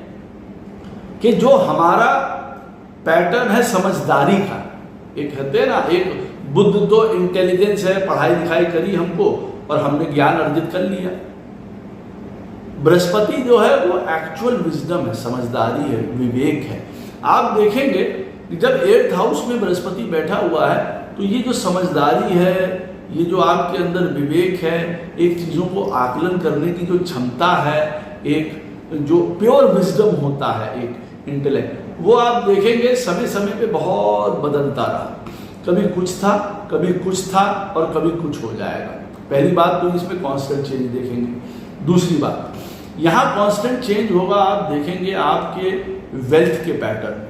कि जो हमारा पैटर्न है समझदारी का, एक कहते हैं ना, एक बुद्ध तो इंटेलिजेंस है, पढ़ाई लिखाई करी हमको और हमने ज्ञान अर्जित कर लिया। बृहस्पति जो है वो एक्चुअल विजडम है, समझदारी है, विवेक है। आप देखेंगे जब 8th हाउस में बृहस्पति बैठा हुआ है तो ये जो समझदारी है, ये जो आपके अंदर विवेक है, एक चीजों को आकलन करने की जो क्षमता है, एक जो प्योर विजडम होता है, एक इंटेलेक्ट, वो आप देखेंगे समय समय पे बहुत बदलता रहा। कभी कुछ था, कभी कुछ था और कभी कुछ हो जाएगा। पहली बात तो इसमें कांस्टेंट चेंज देखेंगे। दूसरी बात, यहाँ कांस्टेंट चेंज होगा, आप देखेंगे आपके वेल्थ के पैटर्न।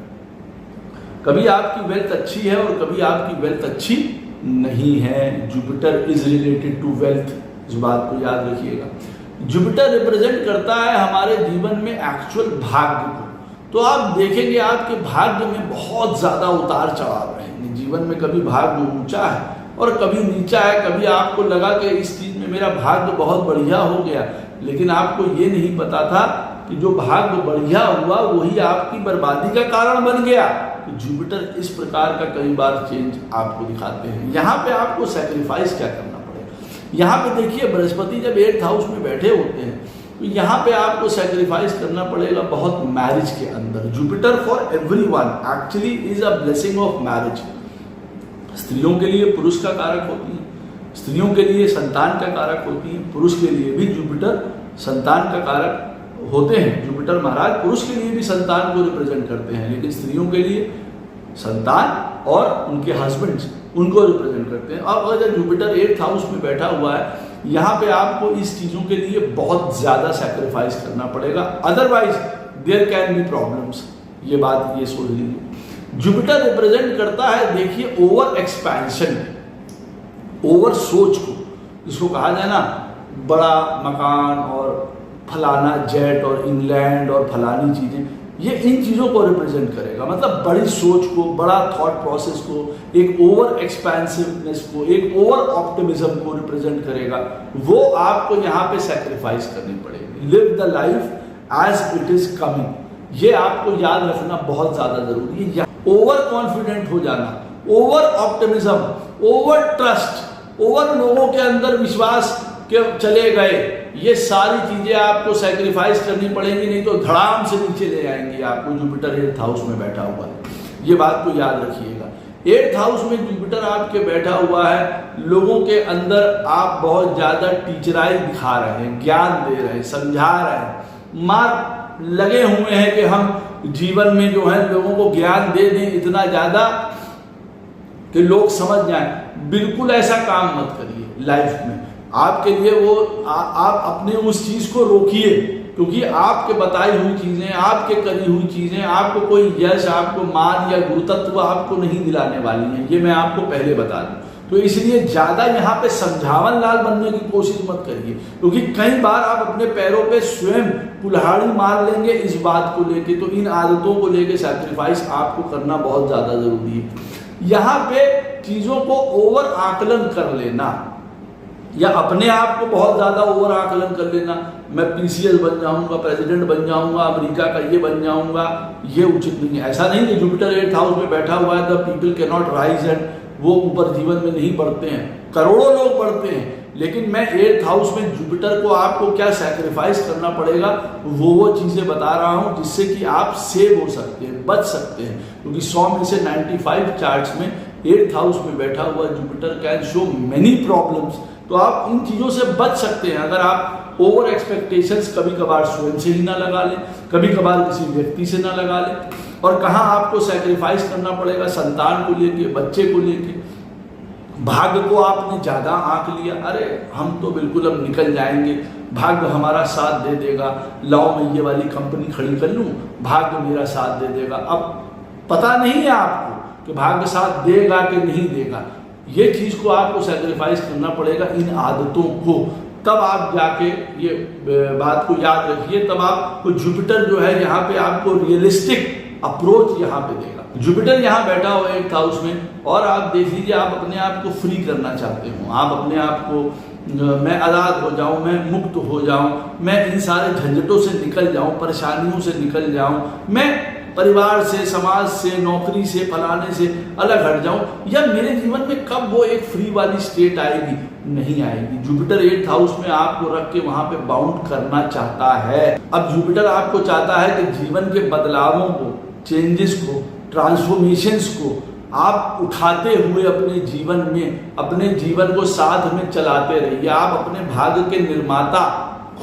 कभी आपकी वेल्थ अच्छी है और कभी आपकी वेल्थ अच्छी नहीं है। Jupiter is related to wealth, इस बात को याद रखिएगा। जुपिटर रिप्रेजेंट करता है हमारे जीवन में एक्चुअल भाग्य को। तो आप देखेंगे आपके भाग्य में बहुत ज़्यादा उतार चढ़ाव रहेंगे। जीवन में कभी भाग्य ऊंचा है और कभी नीचा है। कभी आपको लगा कि इस चीज़ में मेरा भाग्य बहुत बढ़िया हो गया, लेकिन आपको ये नहीं पता था कि जो भाग्य बढ़िया हुआ वही आपकी बर्बादी का कारण बन गया। तो जुपिटर इस प्रकार का कई बार चेंज आपको दिखाते हैं। यहाँ पे आपको सेक्रीफाइस क्या करना पड़ेगा? यहाँ पे देखिए, बृहस्पति जब 8th हाउस में बैठे होते हैं तो यहाँ पे आपको सेक्रीफाइस करना पड़ेगा बहुत मैरिज के अंदर। Jupiter for everyone actually is a blessing of marriage. स्त्रियों के लिए पुरुष का कारक होती है, स्त्रियों के लिए संतान का कारक होती है, पुरुष के लिए भी जुपिटर संतान का कारक होते हैं। जुपिटर महाराज पुरुष के लिए भी संतान को रिप्रेजेंट करते हैं, लेकिन स्त्रियों के लिए संतान और उनके हस्बैंड्स उनको रिप्रेजेंट करते हैं। अब अगर जुपिटर 8th हाउस में बैठा हुआ है, यहाँ पे आपको इस चीज़ों के लिए बहुत ज़्यादा सैक्रिफाइस करना पड़ेगा, otherwise there can be problems. ये बात ये सोच लीजिए। जुपिटर रिप्रेजेंट करता है, देखिए, ओवर एक्सपेंशन, ओवर सोच को, जिसको कहा जाए ना बड़ा मकान और फलाना जेट और इंग्लैंड और फलानी चीज़ें, ये इन चीज़ों को रिप्रेजेंट करेगा। मतलब बड़ी सोच को, बड़ा थॉट प्रोसेस को, एक ओवर एक्सपेंसिवनेस को, एक ओवर ऑप्टिमिज्म को रिप्रेजेंट करेगा। वो आपको यहाँ पे सैक्रिफाइस करनी पड़ेगी। Live the life as it is coming, ये आपको याद रखना बहुत ज़्यादा जरूरी है। ओवर कॉन्फिडेंट हो जाना, over optimism, over trust, over लोगों के अंदर विश्वास के चले गए, ये सारी चीजें आपको सैक्रिफाइस करनी पड़ेंगी, नहीं तो धड़ाम से नीचे ले जाएंगे आपको। जुपिटर 8th हाउस में बैठा हुआ है, ये बात को याद रखिएगा। 8th हाउस में जुपिटर आपके बैठा हुआ है, लोगों के अंदर आप बहुत ज्यादा टीचराई दिखा रहे हैं, ज्ञान दे रहे हैं, समझा रहे हैं, मार लगे हुए हैं कि हम जीवन में जो है लोगों को ज्ञान दे दें इतना ज्यादा कि लोग समझ जाएं। बिल्कुल ऐसा काम मत करिए लाइफ में। आपके लिए वो आप अपने उस चीज को रोकिए, क्योंकि आपके बताई हुई चीजें, आपके करी हुई चीजें आपको कोई यश, आपको मान या गुरुतत्व आपको नहीं दिलाने वाली हैं। ये मैं आपको पहले बता दूं। तो इसलिए ज्यादा यहाँ पे समझावन लाल बनने की कोशिश मत करिए, क्योंकि कई बार आप अपने पैरों पे स्वयं कुल्हाड़ी मार लेंगे इस बात को लेके। तो इन आदतों को लेके सैक्रिफाइस आपको करना बहुत ज्यादा जरूरी है। यहाँ पे चीजों को ओवर आकलन कर लेना या अपने आप को बहुत ज्यादा ओवर आकलन कर लेना, मैं पीसीएस बन जाऊंगा, प्रेसिडेंट बन जाऊंगा, अमेरिका का ये बन जाऊंगा, ये उचित नहीं है। ऐसा नहीं कि जुपिटर 8th हाउस में बैठा हुआ है the people can not rise and वो ऊपर जीवन में नहीं बढ़ते हैं, करोड़ों लोग बढ़ते हैं। लेकिन मैं 8th हाउस में जुपिटर को आपको क्या सैक्रिफाइस करना पड़ेगा वो चीजें बता रहा हूं, जिससे कि आप सेव हो सकते हैं, बच सकते हैं। क्योंकि 100 में से 95 चार्ट्स में 8th हाउस में बैठा हुआ Jupiter can show many problems. तो आप इन चीजों से बच सकते हैं अगर आप ओवर एक्सपेक्टेशंस कभी कभार स्वयं से ही ना लगा लें, कभी कभार किसी व्यक्ति से ना लगा लें। और कहाँ आपको सैक्रिफाइस करना पड़ेगा, संतान को लेके, बच्चे को लेके। भाग्य को आपने ज्यादा आंक लिया, अरे हम तो बिल्कुल अब निकल जाएंगे, भाग्य हमारा साथ दे देगा, लाओ मैं ये वाली कंपनी खड़ी कर लूं, भाग्य मेरा साथ दे देगा। अब पता नहीं है आपको कि भाग्य साथ देगा कि नहीं देगा। ये चीज को आपको सैक्रिफाइस करना पड़ेगा, इन आदतों को। तब आप जाके ये बात को याद रखिए, तब आपको जुपिटर जो है यहाँ पे आपको रियलिस्टिक अप्रोच यहाँ पे देगा। जुपिटर यहाँ बैठा हो 8th हाउस में, और आप देख लीजिए आप अपने आप को फ्री करना चाहते हो, आप अपने आप को मैं आज़ाद हो जाऊं, मैं मुक्त हो जाऊं, मैं इन सारे झंझटों से निकल जाऊं, परेशानियों से निकल जाऊं, मैं परिवार से, समाज से, नौकरी से, फलाने से अलग हट जाऊं। या मेरे जीवन में कब वो एक फ्री वाली स्टेट आएगी? नहीं आएगी। जुपिटर 8th हाउस में आपको रख के वहां पे बाउंड करना चाहता है। अब जुपिटर आपको चाहता है कि जीवन के बदलावों को, चेंजेस को, ट्रांसफॉर्मेशंस को आप उठाते हुए अपने जीवन में, अपने जीवन को साथ में चलाते रहिए। आप अपने भाग्य के निर्माता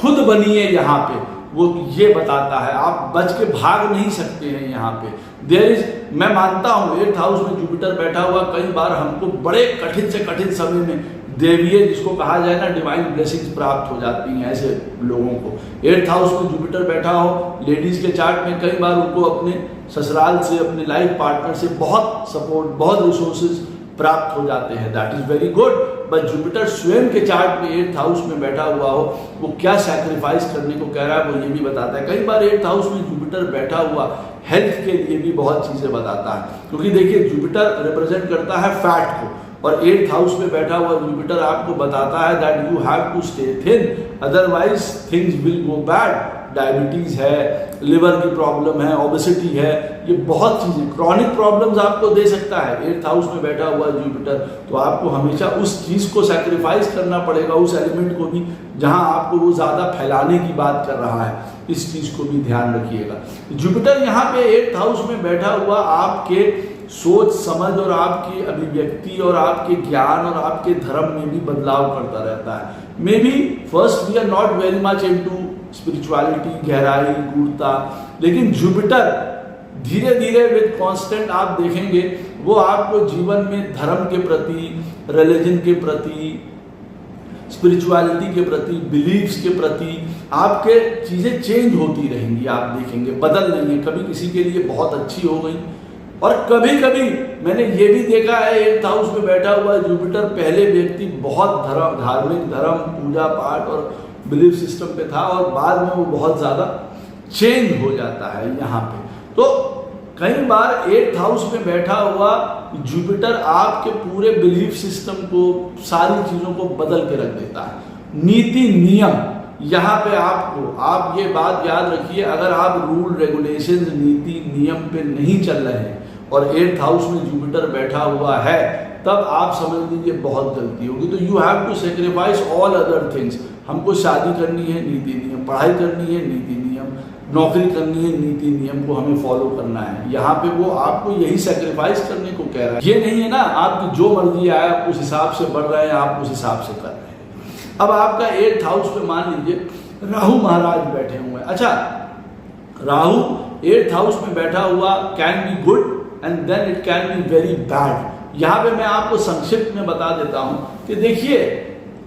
खुद बनिए। यहाँ पे वो ये बताता है, आप बच के भाग नहीं सकते हैं। यहाँ पे देयर इज, मैं मानता हूँ 8th हाउस में जुपिटर बैठा हुआ कई बार हमको बड़े कठिन से कठिन समय में देवीय, जिसको कहा जाए ना, डिवाइन ब्लेसिंग्स प्राप्त हो जाती हैं ऐसे लोगों को। 8th हाउस में जुपिटर बैठा हो, लेडीज के चार्ट में कई बार उनको अपने ससुराल से, अपने लाइफ पार्टनर से बहुत सपोर्ट, बहुत रिसोर्सेज प्राप्त हो जाते हैं, that is very good. But Jupiter स्वयं के चार्ट में 8th हाउस में बैठा हुआ हो, वो क्या सैक्रिफाइस करने को कह रहा है वो ये भी बताता है। कई बार 8th हाउस में जुपिटर बैठा हुआ हेल्थ के लिए भी बहुत चीजें बताता है, क्योंकि देखिए जुपिटर रिप्रेजेंट करता है फैट को, और 8th हाउस में बैठा हुआ जुपिटर आपको बताता है that you have to stay thin, otherwise things will go bad. Diabetes है, लिवर की प्रॉब्लम है, ओबेसिटी है, ये बहुत चीजें, क्रॉनिक प्रॉब्लम्स आपको दे सकता है 8th हाउस में बैठा हुआ जुपिटर। तो आपको हमेशा उस चीज को सैक्रिफाइस करना पड़ेगा, उस एलिमेंट को भी जहां आपको वो ज्यादा फैलाने की बात कर रहा है, इस चीज को भी ध्यान रखिएगा। जुपिटर यहाँ पे 8th हाउस में बैठा हुआ आपके सोच समझ और आपकी अभिव्यक्ति और आपके ज्ञान और आपके धर्म में भी बदलाव करता रहता है। Maybe first we are not very much into spirituality, गहराई, गूढ़ता, लेकिन जुपिटर धीरे धीरे विद कांस्टेंट आप देखेंगे वो आपको जीवन में धर्म के प्रति, रिलीजन के प्रति, स्पिरिचुअलिटी के प्रति, बिलीव्स के प्रति आपके चीजें चेंज होती रहेंगी, आप देखेंगे बदल रही हैं। कभी किसी के लिए बहुत अच्छी हो गई, और कभी कभी मैंने ये भी देखा है 8th हाउस में बैठा हुआ जुपिटर, पहले व्यक्ति बहुत धार्मिक, धर्म, पूजा पाठ और बिलीफ सिस्टम पे था, और बाद में वो बहुत ज्यादा चेंज हो जाता है यहाँ पे। तो कई बार 8th हाउस में बैठा हुआ जुपिटर आपके पूरे बिलीफ सिस्टम को, सारी चीजों को बदल के रख देता है। नीति नियम, यहाँ पे आपको, आप ये बात याद रखिए, अगर आप रूल रेगुलेशंस, नीति नियम पे नहीं चल रहे हैं और 8th हाउस में जुपिटर बैठा हुआ है, तब आप समझ लीजिए बहुत गलती होगी। तो you have to sacrifice all other things. हमको शादी करनी है, नीति नियम, पढ़ाई करनी है, नीति नियम, नौकरी करनी है, नीति नियम को हमें फॉलो करना है। यहाँ पे वो आपको यही सेक्रीफाइस करने को कह रहा है। ये नहीं है ना आपकी जो मर्जी आए आप उस हिसाब से बढ़ रहे हैं, आप उस हिसाब से कर रहे हैं। अब आपका 8th हाउस पे मान लीजिए राहु महाराज बैठे हुए हैं। अच्छा, राहु 8th हाउस में बैठा हुआ can be good and then it can be very bad. यहाँ पे मैं आपको संक्षिप्त में बता देता हूं कि देखिए,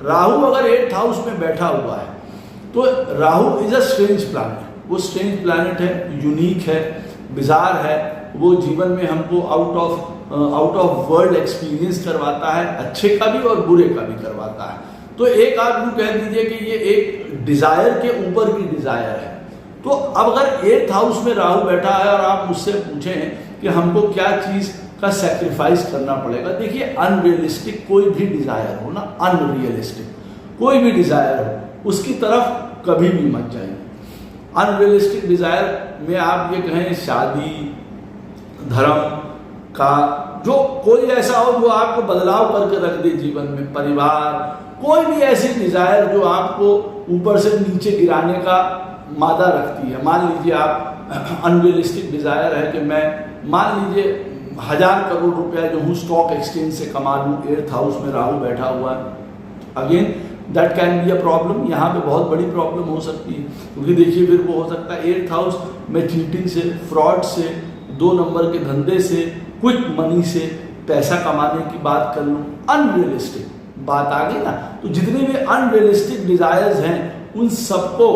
राहु अगर 8th हाउस में बैठा हुआ है तो Rahu is a strange planet. वो स्ट्रेंज प्लैनेट है, यूनिक है, बिजार है, वो जीवन में हमको आउट ऑफ वर्ल्ड एक्सपीरियंस करवाता है, अच्छे का भी और बुरे का भी करवाता है। तो एक आप यूं कह दीजिए कि ये एक डिजायर के ऊपर की डिजायर है। तो अब अगर 8th हाउस में राहु बैठा है और आप मुझसे पूछें कि हमको क्या चीज का सैक्रिफाइस करना पड़ेगा, देखिए अनरियलिस्टिक कोई भी डिजायर हो ना, अनरियलिस्टिक कोई भी डिजायर हो, उसकी तरफ कभी भी मत जाइए। अनरियलिस्टिक डिजायर में आप ये कहें शादी, धर्म का, जो कोई ऐसा हो जो आपको बदलाव करके रख दे जीवन में, परिवार, कोई भी ऐसी डिजायर जो आपको ऊपर से नीचे गिराने का मादा रखती है। मान लीजिए आप अनरियलिस्टिक डिजायर है कि मैं, मान लीजिए 1000 करोड़ रुपया जो हूँ स्टॉक एक्सचेंज से कमा लूँ, 8th हाउस में राहु बैठा हुआ है, again that can be a problem. यहाँ पे बहुत बड़ी प्रॉब्लम हो सकती है, क्योंकि देखिए फिर वो हो सकता है 8th हाउस में चीटिंग से, फ्रॉड से, 2 नंबर के धंधे से, क्विक मनी से पैसा कमाने की बात कर लूँ, अनरियलिस्टिक बात आ गई ना। तो जितने भी अनरियलिस्टिक डिजायर्स हैं उन सबको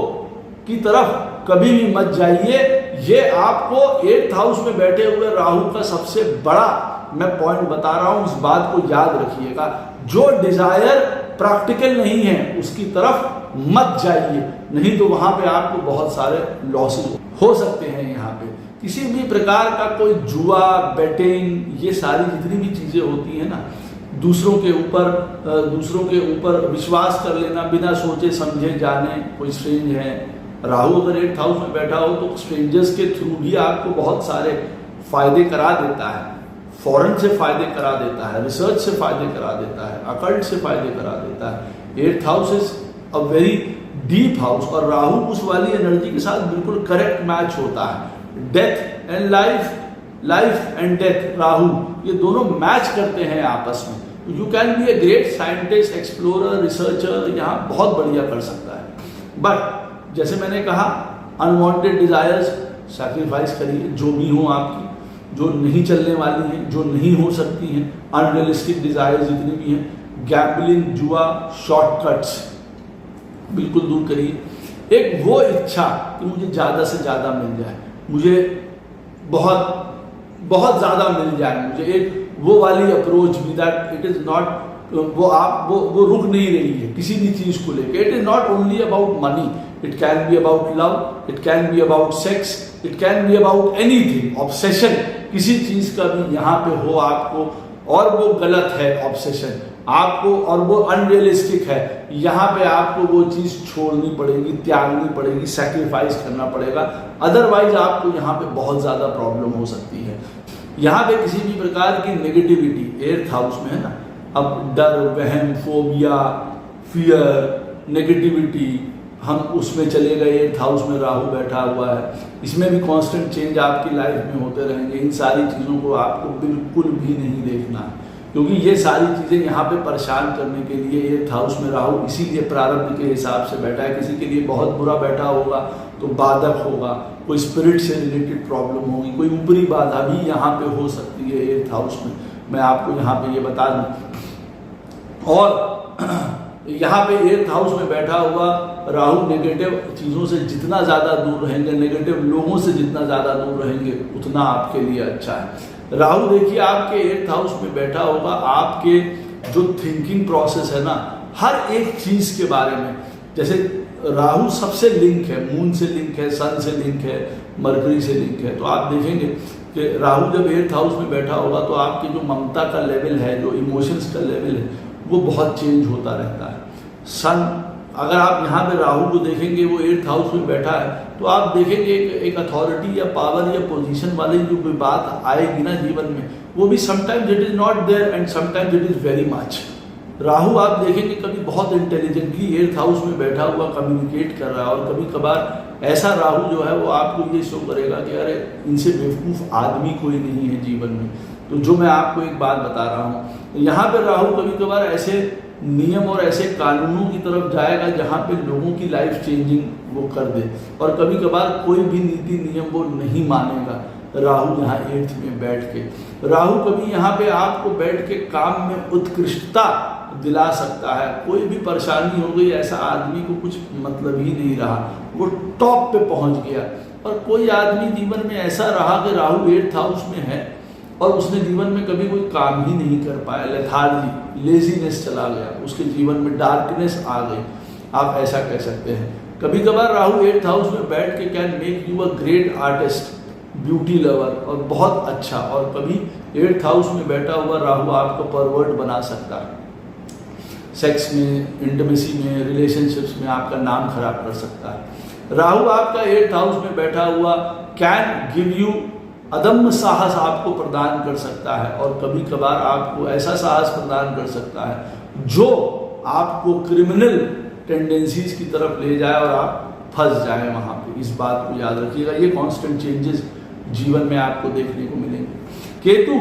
की तरफ कभी भी मत जाइए। ये आपको 8th हाउस में बैठे हुए राहु का सबसे बड़ा मैं पॉइंट बता रहा हूं, इस बात को याद रखिएगा। जो डिजायर प्रैक्टिकल नहीं है उसकी तरफ मत जाइए, नहीं तो वहां पे आपको बहुत सारे लॉसेस हो सकते हैं। यहाँ पे किसी भी प्रकार का कोई जुआ, बेटिंग, ये सारी जितनी भी चीजें होती हैं ना, दूसरों के ऊपर विश्वास कर लेना बिना सोचे समझे जाने, कोई स्ट्रेंज है, राहु अगर 8th हाउस में बैठा हो तो स्ट्रेंजर्स के थ्रू भी आपको बहुत सारे फायदे करा देता है। फॉरेन से फायदे करा देता है, रिसर्च से फायदे करा देता है, अकल्ट से फायदे करा देता है। 8th house is a very deep house और राहु उस वाली एनर्जी के साथ बिल्कुल करेक्ट मैच होता है। Death and life, life and death, Rahu ये दोनों मैच करते हैं आपस में। You can be a great scientist, explorer, researcher, यहाँ बहुत बढ़िया कर सकता है। बट जैसे मैंने कहा, अनवांटेड डिजायर्स सैक्रिफाइस करिए, जो भी हो आपकी, जो नहीं चलने वाली हैं, जो नहीं हो सकती हैं, अनरियलिस्टिक डिजायर्स जितनी भी हैं, गैम्बलिंग, जुआ, शॉर्टकट्स बिल्कुल दूर करिए। एक वो इच्छा कि मुझे ज़्यादा से ज़्यादा मिल जाए, मुझे बहुत बहुत ज़्यादा मिल जाए, मुझे एक वो वाली अप्रोच भी, दैट इट इज नॉट, वो रुक नहीं रही है किसी भी चीज को लेकर। It is not only about money, it can be about love, it can be about sex, it can be about anything. Obsession किसी चीज का भी यहाँ पे हो आपको, और वो गलत है ऑब्सेशन आपको, और वो अनरियलिस्टिक है, यहाँ पे आपको वो चीज छोड़नी पड़ेगी, त्यागनी पड़ेगी, सैक्रिफाइस करना पड़ेगा, अदरवाइज आपको यहाँ पे बहुत ज्यादा प्रॉब्लम हो सकती है। यहाँ पे किसी भी प्रकार की नेगेटिविटी 8th हाउस में है ना, अब डर, वहम, फोबिया, फियर, नेगेटिविटी, हम उसमें चले गए। 8th हाउस में राहु बैठा हुआ है, इसमें भी कांस्टेंट चेंज आपकी लाइफ में होते रहेंगे। इन सारी चीज़ों को आपको बिल्कुल भी नहीं देखना है, क्योंकि ये सारी चीज़ें यहाँ पे परेशान करने के लिए 8th हाउस में राहु इसीलिए प्रारब्ध के हिसाब से बैठा है। किसी के लिए बहुत बुरा बैठा होगा तो बाधक होगा, कोई स्पिरिट से रिलेटेड प्रॉब्लम होगी, कोई ऊपरी बाधा भी यहाँ पे हो सकती है 8th हाउस में, मैं आपको यहाँ पे ये बता दूँ। और यहाँ पे 8th हाउस में बैठा हुआ राहु नेगेटिव चीज़ों से जितना ज़्यादा दूर रहेंगे, नेगेटिव लोगों से जितना ज़्यादा दूर रहेंगे, उतना आपके लिए अच्छा है। राहु देखिए आपके 8th हाउस में बैठा होगा, आपके जो थिंकिंग प्रोसेस है ना, हर एक चीज़ के बारे में, जैसे राहु सबसे लिंक है, मून से लिंक है, सन से लिंक है, मरकरी से लिंक है, तो आप देखेंगे कि राहु जब 8th हाउस में बैठा होगा तो आपकी जो ममता का लेवल है, जो इमोशंस का लेवल है, वो बहुत चेंज होता रहता है। सन, अगर आप यहाँ पे राहु को देखेंगे, वो 8th हाउस में बैठा है, तो आप देखेंगे एक अथॉरिटी या पावर या पोजीशन वाली जो भी बात आएगी ना जीवन में, वो भी sometimes it is not there and sometimes it is very much. Rahu आप देखेंगे कभी बहुत इंटेलिजेंटली 8th हाउस में बैठा हुआ कम्युनिकेट कर रहा है, और कभी कभार ऐसा राहु जो है वो आपको ये शो करेगा कि अरे इनसे बेवकूफ़ आदमी कोई नहीं है जीवन में। तो जो मैं आपको एक बात बता रहा हूँ, यहाँ पे राहु कभी कभार ऐसे नियम और ऐसे कानूनों की तरफ जाएगा जहाँ पे लोगों की लाइफ चेंजिंग वो कर दे, और कभी कभार कोई भी नीति नियम वो नहीं मानेगा। राहु यहाँ 8th में बैठ के, राहु कभी यहाँ पे आपको बैठ के काम में उत्कृष्टता दिला सकता है। कोई भी परेशानी हो गई, ऐसा आदमी को कुछ मतलब ही नहीं रहा, वो टॉप पे पहुंच गया। और कोई आदमी जीवन में ऐसा रहा कि राहु 8th हाउस में है और उसने जीवन में कभी कोई काम ही नहीं कर पाया, लेथार्जी, लेजीनेस चला गया, उसके जीवन में डार्कनेस आ गई, आप ऐसा कह सकते हैं। कभी कभार राहु 8th हाउस में बैठ के can make you a great artist, beauty lover, और बहुत अच्छा। और कभी 8th हाउस में बैठा हुआ राहु आपको परवर्ट बना सकता है, सेक्स में, इंटीमेसी में, रिलेशनशिप्स में आपका नाम खराब कर सकता है। राहु आपका 8th हाउस में बैठा हुआ कैन गिव यू अदम्य साहस आपको प्रदान कर सकता है, और कभी कभार आपको ऐसा साहस प्रदान कर सकता है जो आपको क्रिमिनल टेंडेंसीज की तरफ ले जाए और आप फंस जाए वहाँ पे। इस बात को याद रखिएगा, ये कांस्टेंट चेंजेस जीवन में आपको देखने को मिलेंगे। Ketu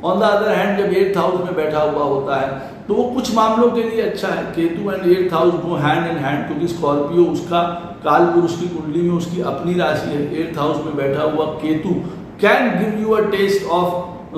on the other hand जब 8th हाउस में बैठा हुआ होता है तो वो कुछ मामलों के लिए अच्छा है। Ketu and 8th house go hand in hand, क्योंकि स्कॉर्पियो उसका काल पुरुष की कुंडली में उसकी अपनी राशि है। 8th हाउस में बैठा हुआ Ketu can give you a test of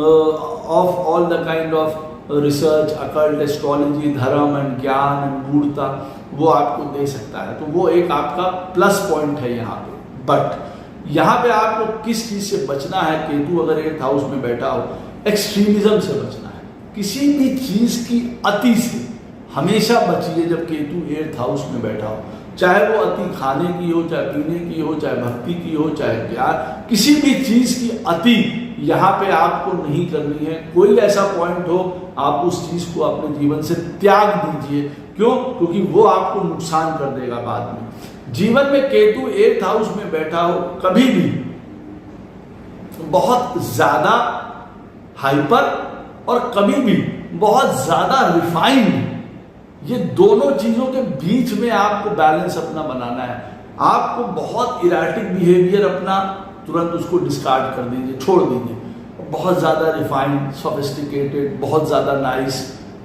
all the kind of research, occult, astrology, dharma and gyan and गूढ़ता, वो आपको दे सकता है। तो वो एक आपका प्लस पॉइंट है यहाँ पे। बट यहाँ पे आपको किस चीज से बचना है? केतु अगर 8th हाउस में बैठा हो, एक्सट्रीमिज्म से बचना है। किसी भी चीज की अति से हमेशा बचिए जब केतु 8th हाउस में बैठा हो, चाहे वो अति खाने की हो, चाहे पीने की हो, चाहे भक्ति की हो, चाहे प्यार, किसी भी चीज की अति यहाँ पे आपको नहीं करनी है। कोई ऐसा पॉइंट हो आप उस चीज को अपने जीवन से त्याग दीजिए। क्यों? क्योंकि वो आपको नुकसान कर देगा बाद में। जीवन में केतु 8th हाउस में बैठा हो, कभी भी बहुत ज्यादा हाइपर और कभी भी बहुत ज्यादा रिफाइंड, ये दोनों चीजों के बीच में आपको बैलेंस अपना बनाना है। आपको बहुत इराटिक बिहेवियर अपना तुरंत उसको डिस्कार्ड कर दीजिए, छोड़ दीजिए। बहुत ज्यादा रिफाइंड, सोफिस्टिकेटेड, बहुत ज्यादा nice,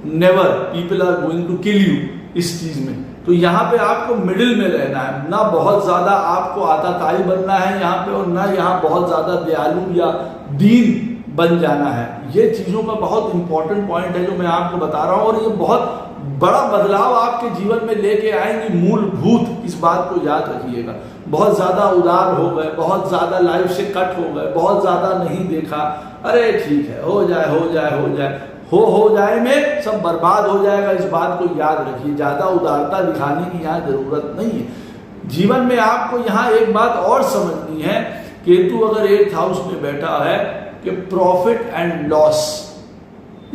never, people are going to kill you इस चीज में। तो यहाँ पे आपको मिडिल में रहना है, ना बहुत ज्यादा आपको आताताई बनना है यहाँ पे, और ना यहाँ बहुत ज्यादा दयालु या दीन बन जाना है। ये चीजों का बहुत इंपॉर्टेंट पॉइंट है जो मैं आपको बता रहा हूँ, और ये बहुत बड़ा बदलाव आपके जीवन में लेके आएंगी मूलभूत, इस बात को याद रखिएगा। बहुत ज़्यादा उदार हो गए, बहुत ज़्यादा लाइफ से कट हो गए, बहुत ज़्यादा नहीं देखा, अरे ठीक है हो जाए हो जाए हो जाए, हो जाए में सब बर्बाद हो जाएगा, इस बात को याद रखिए। ज़्यादा उदारता दिखाने की यहाँ ज़रूरत नहीं है। जीवन में आपको यहाँ एक बात और समझनी है, केतु अगर 8th हाउस में बैठा है कि profit and loss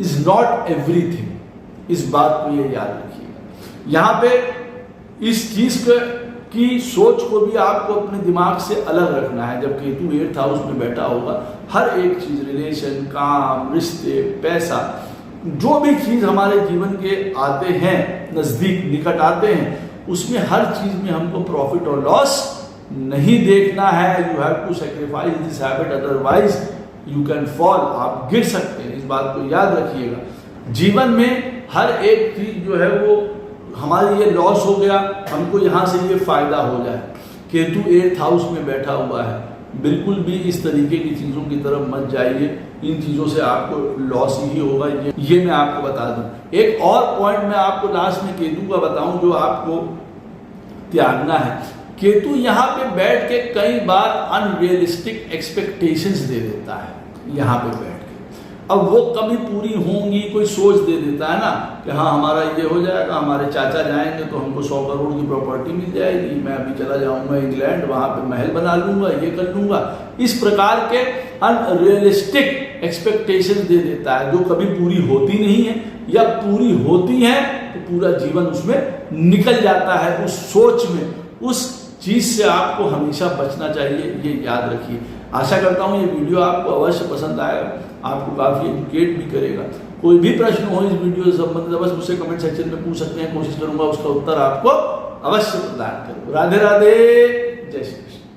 is not everything, इस बात को ये याद रखिएगा। यहाँ पे इस चीज की सोच को भी आपको अपने दिमाग से अलग रखना है। जब केतु 8th हाउस में बैठा होगा, हर एक चीज, रिलेशन, काम, रिश्ते, पैसा, जो भी चीज हमारे जीवन के आते हैं, नजदीक निकट आते हैं, उसमें हर चीज में हमको प्रॉफिट और लॉस नहीं देखना है। You have to sacrifice this habit, otherwise you can fall, आप गिर सकते हैं, इस बात को याद रखिएगा। जीवन में हर एक चीज जो है वो हमारी ये लॉस हो गया, हमको यहाँ से ये फायदा हो जाए। केतु 8th हाउस में बैठा हुआ है, बिल्कुल भी इस तरीके की चीज़ों की तरफ मत जाइए, इन चीज़ों से आपको लॉस ही होगा, ये मैं आपको बता दूं। एक और पॉइंट मैं आपको लास्ट में केतु का बताऊं जो आपको त्यागना है। केतु यहाँ पे बैठ के कई बार अनरियलिस्टिक एक्सपेक्टेशंस दे देता है। यहाँ पे बैठ के अब वो कभी पूरी होंगी, कोई सोच दे देता है ना कि हाँ हमारा ये हो जाएगा, हमारे चाचा जाएंगे तो हमको 100 करोड़ की प्रॉपर्टी मिल जाएगी, मैं अभी चला जाऊंगा इंग्लैंड, वहां पे महल बना लूंगा, ये कर लूंगा। इस प्रकार के अनरियलिस्टिक एक्सपेक्टेशन दे देता है जो कभी पूरी होती नहीं है, या पूरी होती है तो पूरा जीवन उसमें निकल जाता है। उस सोच में, उस चीज से आपको हमेशा बचना चाहिए, ये याद रखिए। आशा करता हूँ ये वीडियो आपको अवश्य पसंद आएगा, आपको काफ़ी एजुकेट भी करेगा। कोई भी प्रश्न हो इस वीडियो से संबंधित बस मुझसे कमेंट सेक्शन में पूछ सकते हैं, कोशिश करूंगा उसका उत्तर आपको अवश्य प्रदान करूँ। राधे राधे, जय श्री।